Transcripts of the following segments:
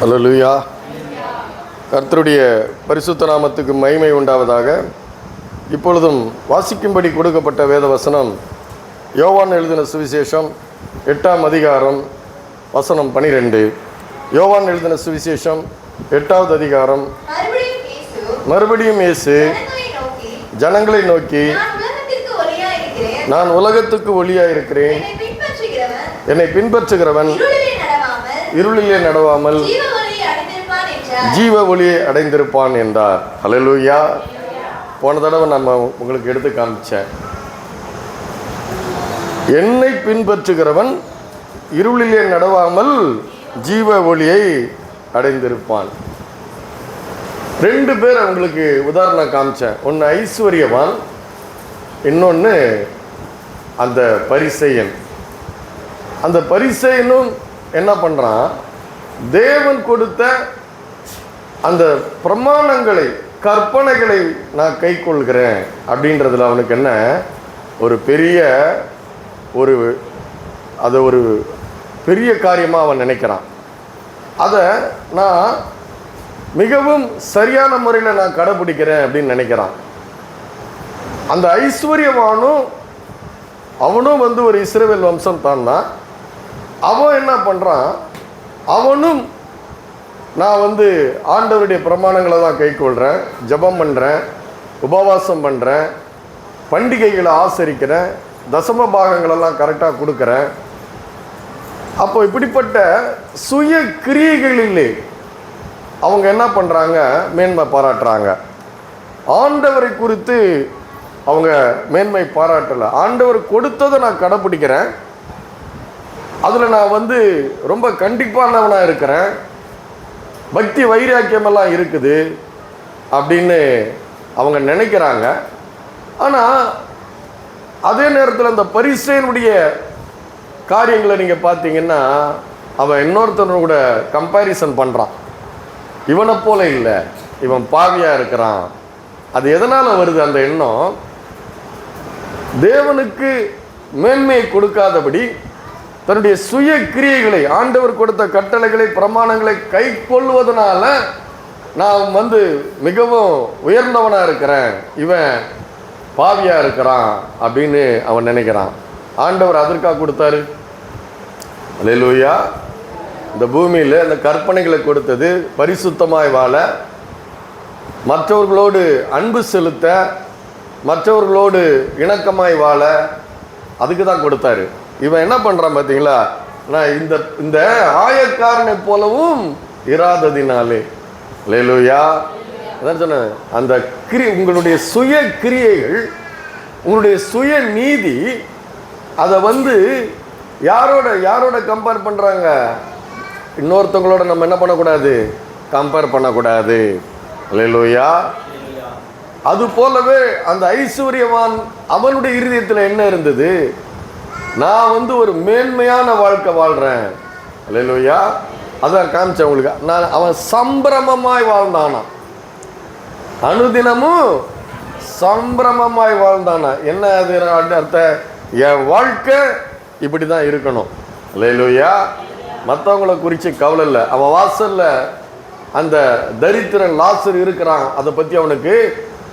அல்லேலூயா. கர்த்தருடைய பரிசுத்த நாமத்துக்கு மகிமை உண்டாவதாக. இப்பொழுதும் வாசிக்கும்படி கொடுக்கப்பட்ட வேத வசனம் யோவான் எழுதின சுவிசேஷம் 8ஆம் அதிகாரம் வசனம் 12. யோவான் எழுதின சுவிசேஷம் 8வது அதிகாரம். மறுபடியும் இயேசு ஜனங்களை நோக்கி, நான் உலகத்துக்கு ஒளியாக இருக்கிறேன், என்னை பின்பற்றுகிறவன் இருளிலே நடவாமல் ஜீவ ஒளியை அடைந்திருப்பான் என்றார். அல்லேலூயா. போன தடவை நம்ம உங்களுக்கு எடுத்து காமிச்சேன். என்னை பின்பற்றுகிறவன் இருளிலே நடவாமல் ஜீவ ஒளியை அடைந்திருப்பான். 2 பேர் அவங்களுக்கு உதாரணம் காமிச்சேன். ஒன்று ஐஸ்வர்யவான், இன்னொன்று அந்த பரிசேயன். அந்த பரிசேயனும் என்ன பண்ணுறான், தேவன் கொடுத்த அந்த பிரமாணங்களை கற்பனைகளை நான் கை கொள்கிறேன் அப்படின்றதுல அவனுக்கு என்ன ஒரு பெரிய ஒரு பெரிய காரியமாக அவன் நினைக்கிறான். அதை நான் மிகவும் சரியான முறையில் நான் கடைபிடிக்கிறேன் அப்படின்னு நினைக்கிறான். அந்த ஐஸ்வர்யவானும் அவனும் ஒரு இஸ்ரவேல் வம்சம் தான். அவன் என்ன பண்ணுறான், அவனும் நான் ஆண்டவருடைய பிரமாணங்களை தான் கை கொள்கிறேன், ஜெபம் பண்ணுறேன், உபவாசம் பண்ணுறேன், பண்டிகைகளை ஆசரிக்கிறேன், தசம பாகங்களெல்லாம் கரெக்டாக கொடுக்குறேன். அப்போ இப்படிப்பட்ட சுய கிரியைகளிலே அவங்க என்ன பண்ணுறாங்க, மேன்மை பாராட்டுறாங்க. ஆண்டவரை குறித்து அவங்க மேன்மை பாராட்டலை. ஆண்டவர் கொடுத்ததை நான் கடைப்பிடிக்கிறேன், அதில் நான் ரொம்ப கண்டிப்பானவனாக இருக்கிறேன், பக்தி வைராக்கியமெல்லாம் இருக்குது அப்படின்னு அவங்க நினைக்கிறாங்க. ஆனால் அதே நேரத்தில் அந்த பரிசேயனுடைய காரியங்களை நீங்கள் பார்த்தீங்கன்னா, அவன் இன்னொருத்தனோட கூட கம்பேரிசன் பண்ணுறான். இவனை போல இல்லை, இவன் பாவியாக இருக்கிறான். அது எதனால் வருது அந்த எண்ணம்? தேவனுக்கு மேன்மையை கொடுக்காதபடி தன்னுடைய சுய கிரியைகளை, ஆண்டவர் கொடுத்த கட்டளைகளை பிரமாணங்களை கை கொள்வதனால நான் மிகவும் உயர்ந்தவனாக இருக்கிறேன், இவன் பாவியாக இருக்கிறான் அப்படின்னு அவன் நினைக்கிறான். ஆண்டவர் அதற்காக கொடுத்தாரு. அல்லேலூயா. இந்த பூமியில் இந்த கற்பனைகளை கொடுத்தது பரிசுத்தமாய் வாழ, மற்றவர்களோடு அன்பு செலுத்த, மற்றவர்களோடு இணக்கமாய் வாழ, அதுக்கு தான் கொடுத்தாரு. இவன் என்ன பண்ணுறான் பார்த்தீங்களா, நான் இந்த ஆயக்காரனை போலவும் இராததினாலே. அல்லேலூயா. அதான் சொன்னேன், அந்த உங்களுடைய சுய கிரியைகள், உங்களுடைய சுய நீதி, அதை யாரோட கம்பேர் பண்ணுறாங்க, இன்னொருத்தவங்களோட நம்ம என்ன பண்ணக்கூடாது, கம்பேர் பண்ணக்கூடாது. அல்லேலூயா. அது போலவே அந்த ஐஸ்வர்யவான் அவனுடைய இருதயத்தில் என்ன இருந்தது, நான் ஒரு மேன்மையான வாழ்க்கை வாழ்கிறேன். அல்லேலூயா. அதான் காமிச்சேன் உங்களுக்கு. அவன் சம்பிரமமாய் வாழ்ந்தானா, அனுதினமும் சம்பிரமமாய் வாழ்ந்தானா. என்ன அது அர்த்தம்? என் வாழ்க்கை இப்படி தான் இருக்கணும். அல்லேலூயா. மற்றவங்கள குறித்து கவலை இல்லை. அவன் வாசலில் அந்த தரித்திரன் லாசர் இருக்கிறான், அதை பற்றி அவனுக்கு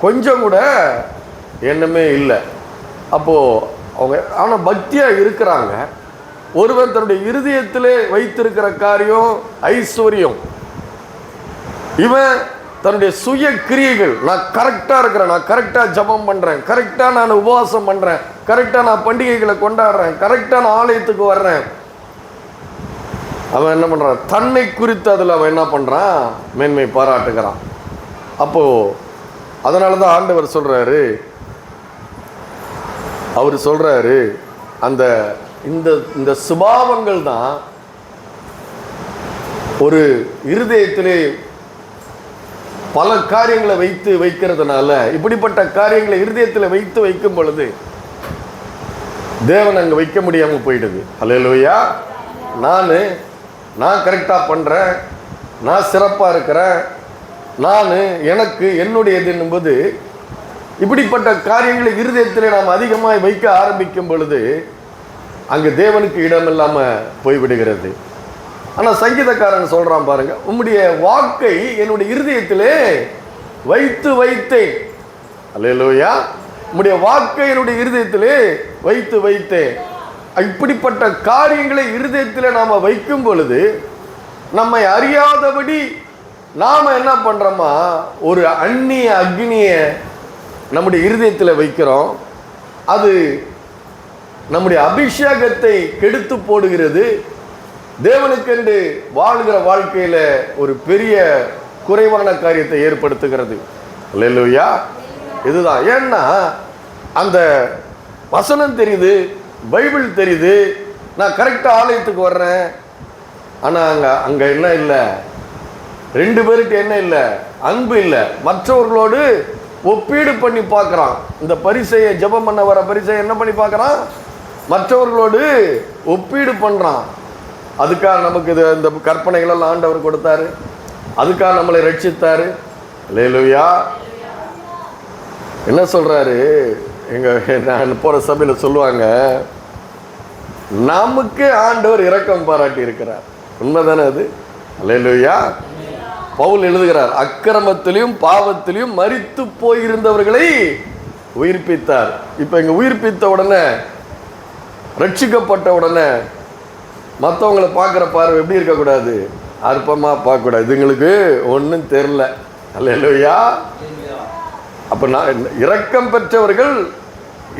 கொஞ்சம் கூட எண்ணமே இல்லை. அப்போது அவங்க ஆனால் பக்தியாக இருக்கிறாங்க. ஒருவன் தன்னுடைய இருதயத்திலே வைத்திருக்கிற காரியம் ஐஸ்வர்யம், இவன் தன்னுடைய சுய கிரியைகள், நான் கரெக்டாக இருக்கிறேன், நான் கரெக்டாக ஜபம் பண்ணுறேன், கரெக்டாக நான் உபவாசம் பண்ணுறேன், கரெக்டாக நான் பண்டிகைகளை கொண்டாடுறேன், கரெக்டாக நான் ஆலயத்துக்கு வர்றேன். அவன் என்ன பண்ணுறான், தன்னை குறித்து அதில் அவன் என்ன பண்ணுறான், மேன்மை பாராட்டுகிறான். அப்போது அதனால தான் ஆண்டவர் சொல்கிறாரு, அவர் சொல்கிறாரு, இந்த சுபாவங்கள் தான் ஒரு இருதயத்திலே பல காரியங்களை வைக்கிறதுனால, இப்படிப்பட்ட காரியங்களை இருதயத்தில் வைக்கும் பொழுது தேவன் அங்கே வைக்க முடியாமல் போயிடுது. அல்லேலூயா. நான் கரெக்டாக பண்ணுறேன், நான் சிறப்பாக இருக்கிறேன், எனக்கு என்னுடையது என்பது இப்படிப்பட்ட காரியங்களை இருதயத்தில் நாம் அதிகமாக வைக்க ஆரம்பிக்கும் பொழுது அங்கே தேவனுக்கு இடம் இல்லாமல் போய்விடுகிறது. ஆனால் சங்கீதக்காரன் சொல்றான் பாருங்க, உம்முடைய வாக்கை என்னுடைய இருதயத்திலே வைத்து வைத்தேன். அல்லேலூயா. உம்முடைய வாக்கை என்னுடைய இருதயத்திலே வைத்து வைத்தேன். இப்படிப்பட்ட காரியங்களை இருதயத்திலே நாம வைக்கும் பொழுது நம்மை அறியாதபடி நாம என்ன பண்றோமா, ஒரு அந்நிய அக்னிய நம்முடைய இருதயத்தில் வைக்கிறோம். அது நம்முடைய அபிஷேகத்தை கெடுத்து போடுகிறது. தேவனுக்கென்று வாழ்கிற வாழ்க்கையில ஒரு பெரிய குறைவான காரியத்தை ஏற்படுத்துகிறது. அல்லேலூயா. இதுதான். ஏன்னா அந்த வசனம் தெரியுது, பைபிள் தெரியுது, நான் கரெக்டாக ஆலயத்துக்கு வர்றேன், ஆனால் அங்கே என்ன இல்லை, ரெண்டு பேருக்கு என்ன இல்லை, அன்பு இல்லை. மற்றவர்களோடு ஒப்பீடு பண்ணி பார்க்குறான். இந்த பரிசையை ஜெபம் பண்ண வர பரிசையை என்ன பண்ணி பார்க்குறான், மற்றவர்களோடு ஒப்பீடு பண்ணுறான். அதுக்காக நமக்கு இந்த கற்பனைகளெல்லாம் ஆண்டவர் கொடுத்தாரு, அதுக்காக நம்மளை ரட்சித்தாரு. அல்லேலூயா. என்ன சொல்றாரு, நான் போற சபையில் சொல்லுவாங்க, நமக்கு ஆண்டவர் இரக்கம் பாராட்டி இருக்கிறார். உண்மைதானே அது? அல்லேலூயா. பவுல் எழுதுகிறார், அக்கிரமத்திலையும் பாவத்திலையும் மரித்து போயிருந்தவர்களை உயிர்ப்பித்தார். இப்ப இங்க உயிர்ப்பித்த உடனே, ரட்சிக்கப்பட்ட உடனே மற்றவங்களை பார்க்குற பார்வை எப்படி இருக்கக்கூடாது, அற்பமாக பார்க்கக்கூடாது. இதுங்களுக்கு ஒன்றும் தெரில. அல்லேலூயா. அப்போ நான் இரக்கம் பெற்றவர்கள்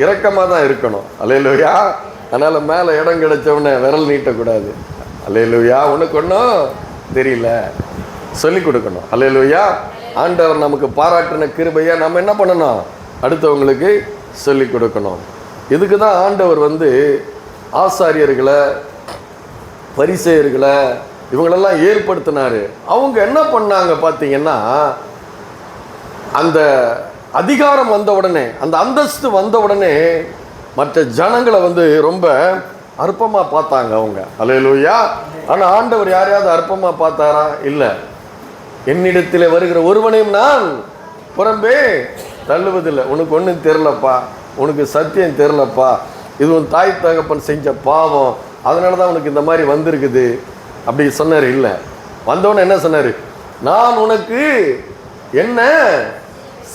இரக்கமாக தான் இருக்கணும். அல்லேலூயா. அதனால் மேலே இடம் கிடைச்சவனே விரல் நீட்டக்கூடாது. அல்லேலூயா. உனக்கு ஒன்றும் தெரியல சொல்லி கொடுக்கணும். அல்லேலூயா. ஆண்டவர் நமக்கு பாராட்டின கிருபையை நம்ம என்ன பண்ணணும், அடுத்தவங்களுக்கு சொல்லி கொடுக்கணும். இதுக்கு தான் ஆண்டவர் ஆசாரியர்களை, பரிசேயர்களை, இவங்களெல்லாம் ஏற்படுத்தினாரு. அவங்க என்ன பண்ணாங்க பார்த்தீங்கன்னா, அந்த அதிகாரம் வந்த உடனே, அந்த அந்தஸ்து வந்த உடனே மற்ற ஜனங்களை ரொம்ப அற்பமாக பார்த்தாங்க அவங்க. அல்லேலூயா. ஆனால் ஆண்டவர் யாரையாவது அற்பமாக பார்த்தாரா? இல்லை. என்னிடத்தில் வருகிற ஒருவனையும் நான் புறம்பே தள்ளுவதில்லை. உனக்கு ஒன்றும் தெரிலப்பா, உனக்கு சத்தியம் தெரிலப்பா, இது உன் தாய் தகப்பன் செஞ்ச பாவம், அதனால தான் உனக்கு இந்த மாதிரி வந்திருக்குது அப்படி சொன்னார். இல்லை. வந்தவொடனே என்ன சொன்னார், நான் உனக்கு என்ன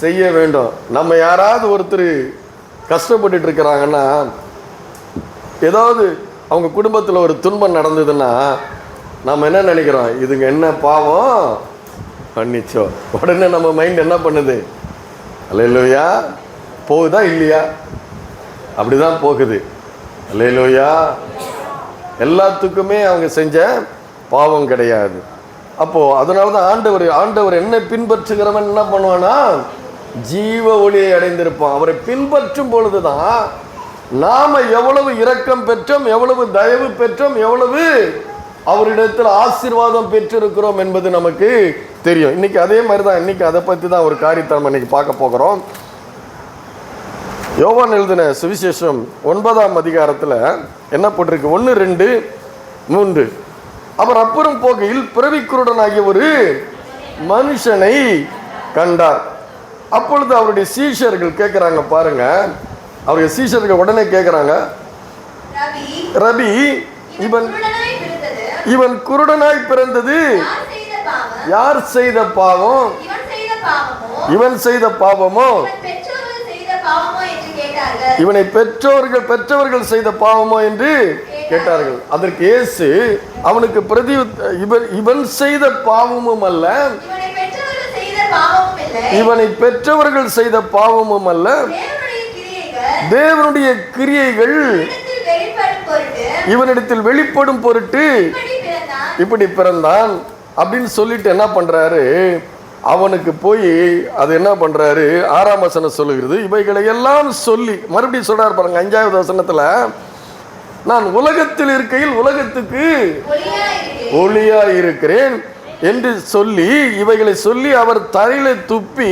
செய்ய வேண்டும். நம்ம யாராவது ஒருத்தர் கஷ்டப்பட்டு இருக்கிறாங்கன்னா, ஏதாவது அவங்க குடும்பத்தில் ஒரு துன்பம் நடந்ததுன்னா நம்ம என்ன நினைக்கிறோம், இதுங்க என்ன பாவம் பண்ணிச்சோ. உடனே நம்ம மைண்ட் என்ன பண்ணுது, அல்லேலூயா, போகுதா இல்லையா? அப்படிதான் போகுது. அல்லேலூயா. எல்லாத்துக்குமே அவங்க செஞ்ச பாவம் கிடையாது. அப்போ அதனால தான் ஆண்டவர் என்ன பின்பற்றுகிறவன் என்ன பண்ணுவானா, ஜீவ ஒளியை அடைந்திருப்பான். அவரை பின்பற்றும் பொழுதுதான் நாம எவ்வளவு இரக்கம் பெற்றோம், எவ்வளவு தயவு பெற்றோம், எவ்வளவு அவரிடத்தில் ஆசீர்வாதம் பெற்றிருக்கிறோம் என்பது நமக்கு தெரியும். இன்னைக்கு அதே மாதிரி தான், இன்னைக்கு அதை பற்றி தான் ஒரு காரியத்தை நம்ம இன்னைக்கு பார்க்க போகிறோம். யோவான் எழுதின சுவிசேஷம் 9ஆம் அதிகாரத்தில் என்ன போட்டிருக்கு, 1, 2, 3. அவர் அப்புறம் போகையில் பிறவிக்குருடனாகிய ஒரு மனுஷனை கண்டார். அப்பொழுது அவருடைய சீஷர்கள் கேட்குறாங்க பாருங்க, அவருடைய சீஷர்கள் உடனே கேட்குறாங்க, ரபி, இவன் குருடனாய் பிறந்தது யார் செய்த பாவம், இவன் செய்த பாவமோ, இவனை பெற்றவர்கள் செய்த பாவமோ என்று கேட்டார்கள். அதற்கு இயேசு அவனுக்கு பிரதி, இவன் செய்த பாவமும் அல்ல, இவனை பெற்றவர்கள் செய்த பாவமும் அல்ல, தேவனுடைய கிரியைகள் இவனிடத்தில் வெளிப்படும் பொருட்டு இப்படி பிறந்தான் அப்படின்னு சொல்லிட்டு என்ன பண்றாரு, அவனுக்கு போய் அது என்ன பண்றாரு, 6ஆம் வசனம் சொல்லுகிறது, இவைகளை எல்லாம் சொல்லி மறுபடியும் சொல்றாரு பாருங்க. 5வது வசனத்துல, நான் உலகத்தில் இருக்கையில் உலகத்துக்கு ஒளியா இருக்கிறேன் என்று சொல்லி, இவைகளை சொல்லி அவர் தரையில துப்பி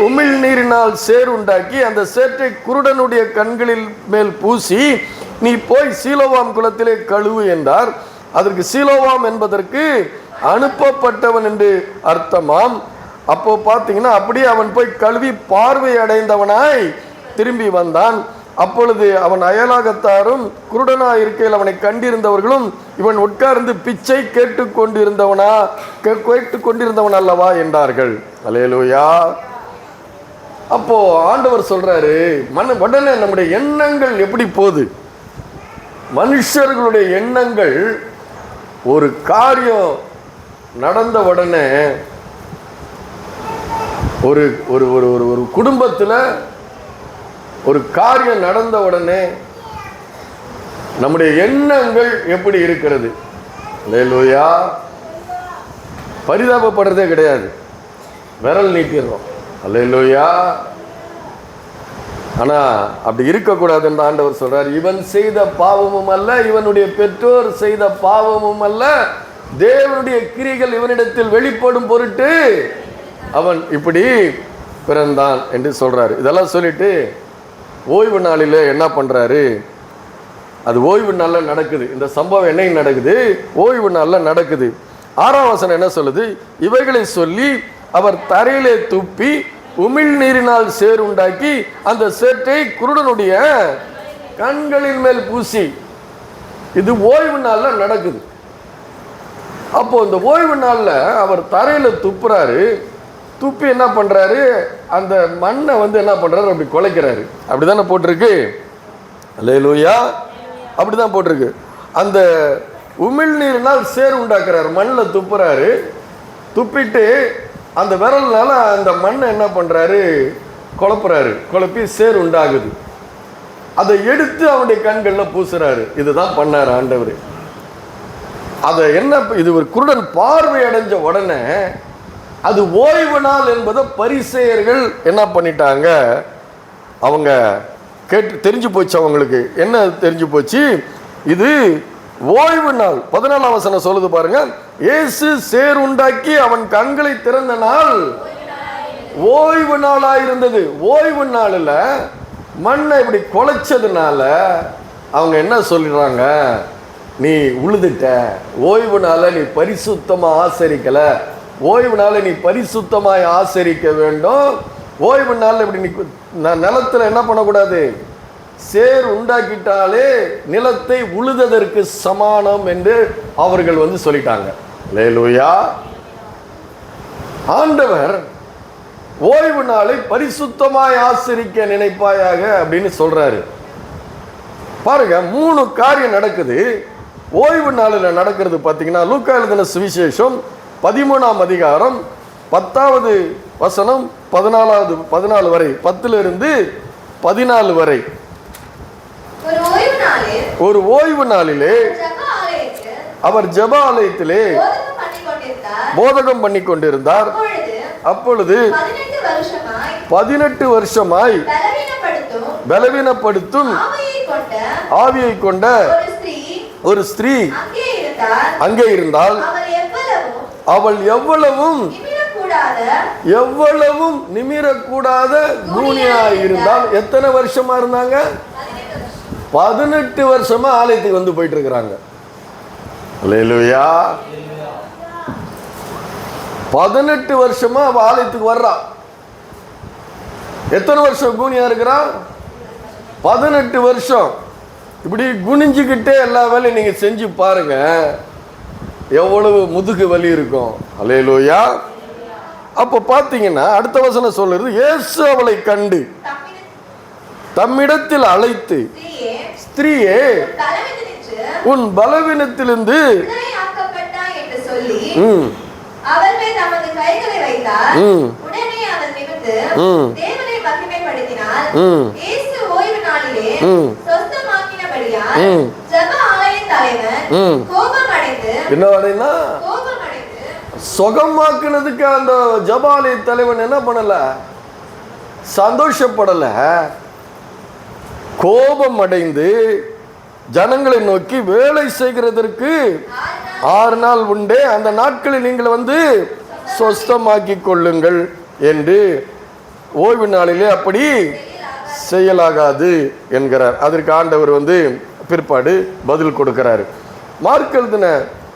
உமிழ் நீரினால் சேர் உண்டாக்கி அந்த சேற்றை குருடனுடைய கண்களில் மேல் பூசி, நீ போய் சீலோவாம் குளத்திலே கழுவு என்றார். அதற்கு சீலோவாம் என்பதற்கு அனுப்பப்பட்டவன் என்று அர்த்தமாம். அப்போ பார்த்தீங்கன்னா அப்படியே அவன் போய் கழுவி பார்வை அடைந்தவனாய் திரும்பி வந்தான். அப்பொழுது அவன் அயலாகத்தாரும் குருடனாக இருக்கையில் அவனை கண்டிருந்தவர்களும் இவன் உட்கார்ந்து பிச்சை கேட்டுக்கொண்டிருந்தவன் அல்லவா என்றார்கள். அல்லேலூயா. அப்போ ஆண்டவர் சொல்றாரு, உடனே நம்முடைய எண்ணங்கள் எப்படி போகுது? மனுஷர்களுடைய எண்ணங்கள் ஒரு காரியம் நடந்த உடனே ஒரு ஒரு ஒரு ஒரு குடும்பத்தில் ஒரு காரியம் நடந்த உடனே நம்முடைய எண்ணங்கள் எப்படி இருக்கிறது? அல்லேலூயா. பரிதாபப்படுறதே கிடையாது, விரல் நீட்டிடுறோம். அல்லேலூயா. ஆனா அப்படி இருக்கக்கூடாதுன்னு ஆண்டவர் சொல்றார். இவன் செய்த பாவமும் அல்ல, இவனுடைய பெற்றோர் செய்த பாவமும் அல்ல, தேவனுடைய கிரிகள் இவனிடத்தில் வெளிப்படும் பொருட்டு அவன் இப்படி பிறந்தான் என்று சொல்றாரு. இதெல்லாம் சொல்லிட்டு ஓய்வு நாளில் என்ன பண்றாரு? அது ஓய்வு நாளில் நடக்குது. இந்த சம்பவம் என்னைக்கு நடக்குது? ஓய்வு நாளில் நடக்குது. 6ஆம் வசனம் என்ன சொல்லுது? இவைகளை சொல்லி அவர் தரையிலே துப்பி உமிழ் நீரினால் சேறு உண்டாக்கி அந்த சேற்றை குருடனுடைய கண்களின் மேல் பூசி. இது ஓய்வு நாளில் நடக்குது. அப்போ இந்த ஓய்வு நாளில் அவர் தரையில துப்புறாரு. துப்பி என்ன பண்றாரு? அந்த மண்ணை என்ன பண்றாரு? அப்படி குலைக்கிறாரு. அப்படிதானே போட்டிருக்கு. அல்லேலூயா. அப்படிதான் போட்டிருக்கு. அந்த உமிழ் நீரினால் சேறு உண்டாக்குறாரு, மண்ணில் துப்புறாரு. துப்பிட்டு அந்த விரல்னால அந்த மண்ணை என்ன பண்றாரு? குழப்புறாரு. குழப்பி சேறு உண்டாகுது. அதை எடுத்து அவனுடைய கண்களில் பூசுறாரு. இதுதான் பண்ணாரு ஆண்டவர். அதை என்ன, இது ஒரு குருடன் பார்வை அடைஞ்ச உடனே அது ஓய்வு நாள் என்பதை பரிசேயர்கள் என்ன பண்ணிட்டாங்க? அவங்க தெரிஞ்சு போச்சு. அவங்களுக்கு என்ன தெரிஞ்சு போச்சு? இது ஓய்வு நாள். 14ஆம் வசனம் சொல்லுது பாருங்க. இயேசு சேர் உண்டாக்கி அவன் கண்களை திறந்த நாள் ஓய்வு நாளாயிருந்தது. ஓய்வு நாளில் மண்ணை இப்படி குலைச்சதுனால அவங்க என்ன சொல்லிடுறாங்க? நீ உழுதுட்ட, ஓய்வு நாளை நீ பரிசுத்தமா ஆசரிக்கல, ஓய்வு நாளை நீ பரிசுத்தமாய் ஆசரிக்க வேண்டும். ஓய்வு நாள் இப்படி நீ நிலத்துல என்ன பண்ணக்கூடாது? சேர் உண்டாக்கிட்டாலே நிலத்தை உழுததற்கு சமானம் என்று அவர்கள் சொல்லிட்டாங்க. அல்லேலூயா. ஆண்டவர் ஓய்வு நாளை பரிசுத்தமாய் ஆசரிக்க நினைப்பாயாக அப்படின்னு சொல்றாரு. பாருங்க, 3 காரியம் நடக்குது ஓய்வு நாளில் நடக்கிறது. பார்த்தீங்கன்னா லூக்கா எழுதின சுவிசேஷம் 13ஆம் அதிகாரம் 10வது வசனம் 14 வரை, 10லிருந்து 14 வரை. ஒரு ஓய்வு நாளிலே அவர் ஜெப ஆலயத்திலே போதகம் பண்ணி கொண்டிருந்தார். அப்பொழுது 18 வருஷமாய் பலவீனப்படுத்தும் ஆவியை கொண்ட ஒரு ஸ்திரீ அங்கே இருந்தால் அவள் எவ்வளவும் நிமிரக்கூடாத கூனியாய் இருந்தால். எத்தனை வருஷமா இருந்தாங்க? 18 வருஷமா ஆலயத்துக்கு போயிட்டு இருக்கிறாங்க. அல்லேலூயா. 18 வருஷமா அவ ஆலயத்துக்கு வர்றா. எத்தனை வருஷம் கூனியா இருக்கிறா? 18 வருஷம். இப்படி குனிஞ்சுக்கிட்டே எல்லா வேலையும் நீங்க செஞ்சு பாருங்க, எவ்வளவு முதுகு வலி இருக்கும். அல்லேலூயா. அப்ப பாத்தீங்கன்னா அடுத்த வசனம் சொல்லுறது, இயேசு அவளை கண்டு தம்மிடத்தில் அழைத்து, ஸ்திரீயே உன் பலவீனத்திலிருந்து என்ன அடைனா சுகமாக்குனதுக்கு அந்த ஜபாலய தலைவன் என்ன பண்ணல? சந்தோஷப்படல. கோபம் அடைந்து ஜனங்களை நோக்கி, வேலை செய்கிறதற்கு 6 நாள் உண்டே, அந்த நாட்களில் நீங்கள் சொஸ்தமாக்கி கொள்ளுங்கள் என்று ஓய்வு நாளிலே அப்படி செய்யலாகாது என்கிறார். அதற்கு ஆண்டவர் பிற்பாடு பதில் கொடுக்கிறார். மார்க் எழுதின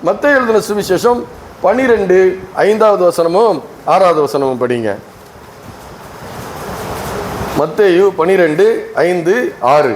மத்தேயு எழுதின சுவிசேஷம் 12 5வது வசனமும் 6வது வசனமும் படிங்க. மத்தேயு 12:5-6.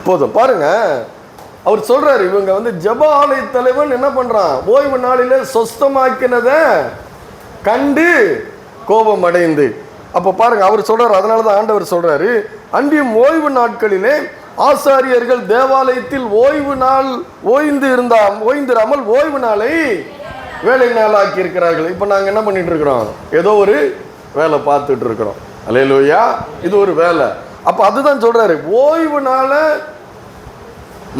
போதும் பாருங்க, அவர் சொல்றாரு, இவங்க வந்து ஜெப ஆலய தலைவன் என்ன பண்றான், ஓய்வு நாளில சொஸ்தமாக்கினத கண்டு கோபம் அடைந்து. அப்ப பாருங்க அவர் சொல்றாரு, அதனாலதான் ஆண்டவர் சொல்றாரு, அன்றியும் ஓய்வு நாட்களிலே ஆசாரியர்கள் தேவாலயத்தில் ஓய்ந்திராமல் ஓய்வு நாளை வேலை நாளாக்கி இருக்கிறார்கள். இப்ப நாங்க என்ன பண்ணிட்டு இருக்கிறோம், ஏதோ ஒரு வேலை பார்த்துட்டு இருக்கிறோம். அல்லேலூயா, இது ஒரு வேலை. அப்ப அதுதான் சொல்றாரு, ஓய்வு நாளை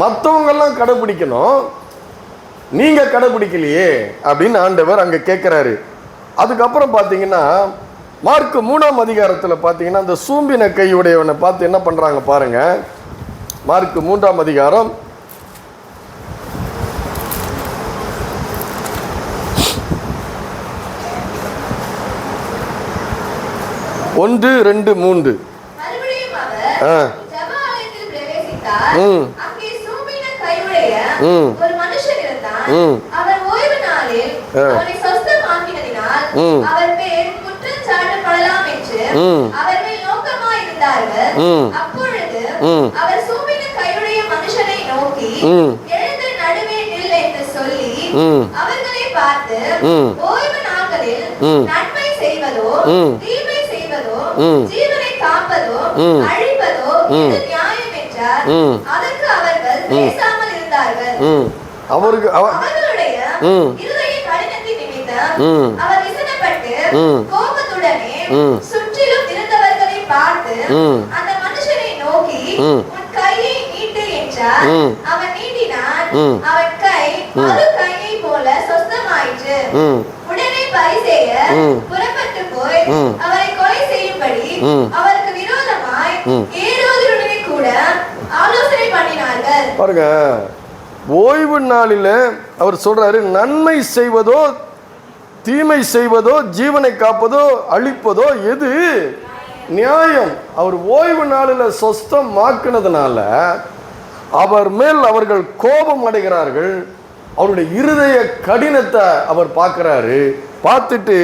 மற்றவங்க எல்லாம் கடைபிடிக்கணும், நீங்க கடைபிடிக்கலையே அப்படின்னு ஆண்டவர் அங்க கேட்கிறாரு. அதுக்கப்புறம் பாத்தீங்கன்னா மார்க் 3ஆம் அதிகாரத்துல பாத்தீங்கன்னா அந்த சூம்பின கையுடையவனை பார்த்து என்ன பண்றாங்க பாருங்க. மார்க் 3ஆம் அதிகாரம் 1, 2, 3. ஜீவனை காப்பதோ அழிப்பதோ நியாயம் என்றார். அதற்கு அவர்கள் பேசாமல் இருந்தார்கள். அவர்களுடைய இருதய கடினத்தின் நிமித்தம் அவர் விசனப்பட்டு கோபத்துடனே சுற்றிலும் இருந்தவர்களை பார்த்து அந்த மனுஷனை நோக்கி உன் கையை நீட்டு என்றார். அவன் நீட்டினான். அவன் கை மறு கையை போல சொஸ்தமாயிற்று. உடனே பரிசேயர் புறப்பட்டு போய் அவரை கொலை செய்யும்படி அவருக்கு விரோதமாய் ஏரோதுடனே கூட ஆலோசனை பண்ணினார்கள். பாருங்க, ஓய்வு நாளில அவர் சொல்றாரு, நன்மை செய்வதோ தீமை செய்வதோ ஜீவனை காப்பதோ அழிப்பதோ எது நியாயம். அவர் ஓய்வு நாளில் சொஸ்தமாக்குனதுனால அவர் மேல் அவர்கள் கோபம் அடைகிறார்கள். அவருடைய இருதய கடினத்தை அவர் பார்க்கிறாரு. பார்த்துட்டு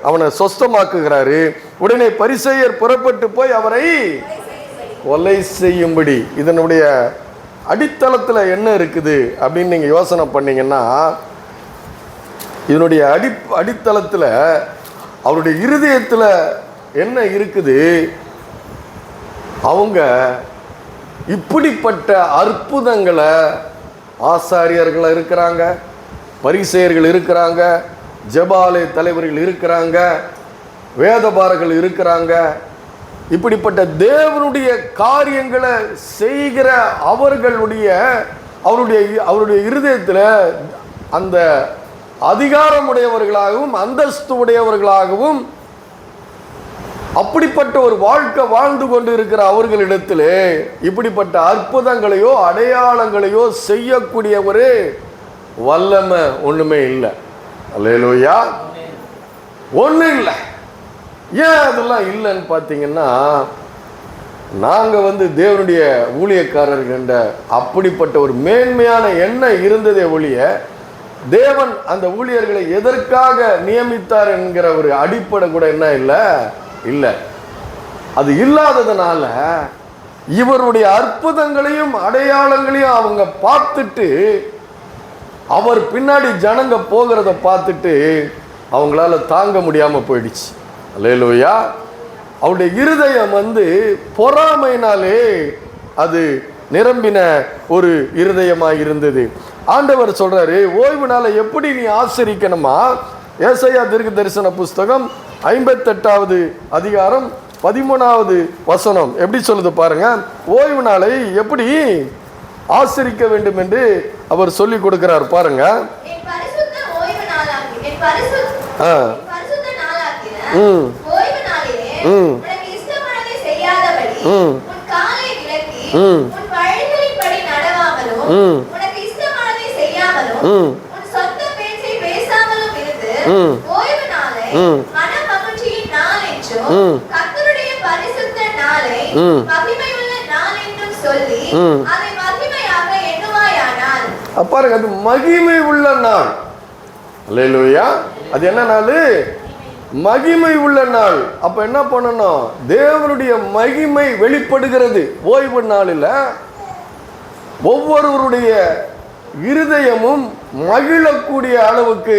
அவனை சொஸ்தமாக்குகிறாரு. உடனே பரிசேயர் புறப்பட்டு போய் அவரை கொலை செய்யும்படி. இதனுடைய அடித்தளத்தில் என்ன இருக்குது அப்படின்னு நீங்க யோசனை பண்ணீங்கன்னா, இதனுடைய அடித்தளத்தில் அவருடைய இருதயத்தில் என்ன இருக்குது, அவங்க இப்படிப்பட்ட அற்புதங்களை ஆசாரியர்கள் இருக்கிறாங்க, பரிசேயர்கள் இருக்கிறாங்க, ஜெபாலய தலைவர்கள் இருக்கிறாங்க, வேதபாரர்கள் இருக்கிறாங்க. இப்படிப்பட்ட தேவனுடைய காரியங்களை செய்கிற அவருடைய இருதயத்தில் அந்த அதிகாரமுடையவர்களாகவும் அந்தஸ்து உடையவர்களாகவும் அப்படிப்பட்ட ஒரு வாழ்க்கை வாழ்ந்து கொண்டு இருக்கிற அவர்களிடத்திலே இப்படிப்பட்ட அற்புதங்களையோ அடையாளங்களையோ செய்யக்கூடிய ஒரு வல்லமை ஒண்ணுமே இல்லை. அல்லேலூயா, ஒன்றும் இல்லை. ஏன் அதெல்லாம் இல்லைன்னு பார்த்தீங்கன்னா, நாங்கள் தேவனுடைய ஊழியக்காரர்கின்ற அப்படிப்பட்ட ஒரு மேன்மையான எண்ணம் இருந்ததே ஒழிய, தேவன் அந்த ஊழியர்களை எதற்காக நியமித்தார் என்கிற ஒரு அடிப்படை கூட என்ன இல்லை. அது இல்லாததுனால இவருடைய அற்புதங்களையும் அடையாளங்களையும் அவங்க பார்த்துட்டு, அவர் பின்னாடி ஜனங்க போகிறத பார்த்துட்டு அவங்களால தாங்க முடியாம போயிடுச்சு. அல்லேலூயா, அவருடைய இருதயம் பொறாமையினாலே அது நிரம்பின ஒரு இருதயமாக இருந்தது. ஆண்டவர் சொல்றாரு, ஓய்வு நாளை எப்படி நீ ஆசரிக்கணுமா? ஏசாயா தீர்க்க தரிசன புஸ்தகம் 58வது அதிகாரம் 13வது வசனம் எப்படி சொல்லுது பாருங்க. ஓய்வு நாளை எப்படி ஆசரிக்க வேண்டும் என்று அவர் சொல்லி கொடுக்கிறார் பாருங்க. உன் சொந்த பேச்சை பேசாமலும் இருந்து ஓய்வு நாளை மன மகிழ்ச்சியின் நாள் என்றும் கர்த்தருடைய பரிசுத்த நாளை மகிமையுள்ள நாள் என்றும் சொல்லி அதை மகிமையாக எண்ணுவாயானால். பாருங்க, அது மகிமை உள்ள நாள். அல்லேலூயா. அது என்ன நாள்? மகிமை உள்ள நாள். அப்ப என்ன பண்ணணும்? தேவனுடைய மகிமை வெளிப்படுகிறது ஓய்வு நாளில். ஒவ்வொருவருடைய இருதயமும் மகிழக்கூடிய அளவுக்கு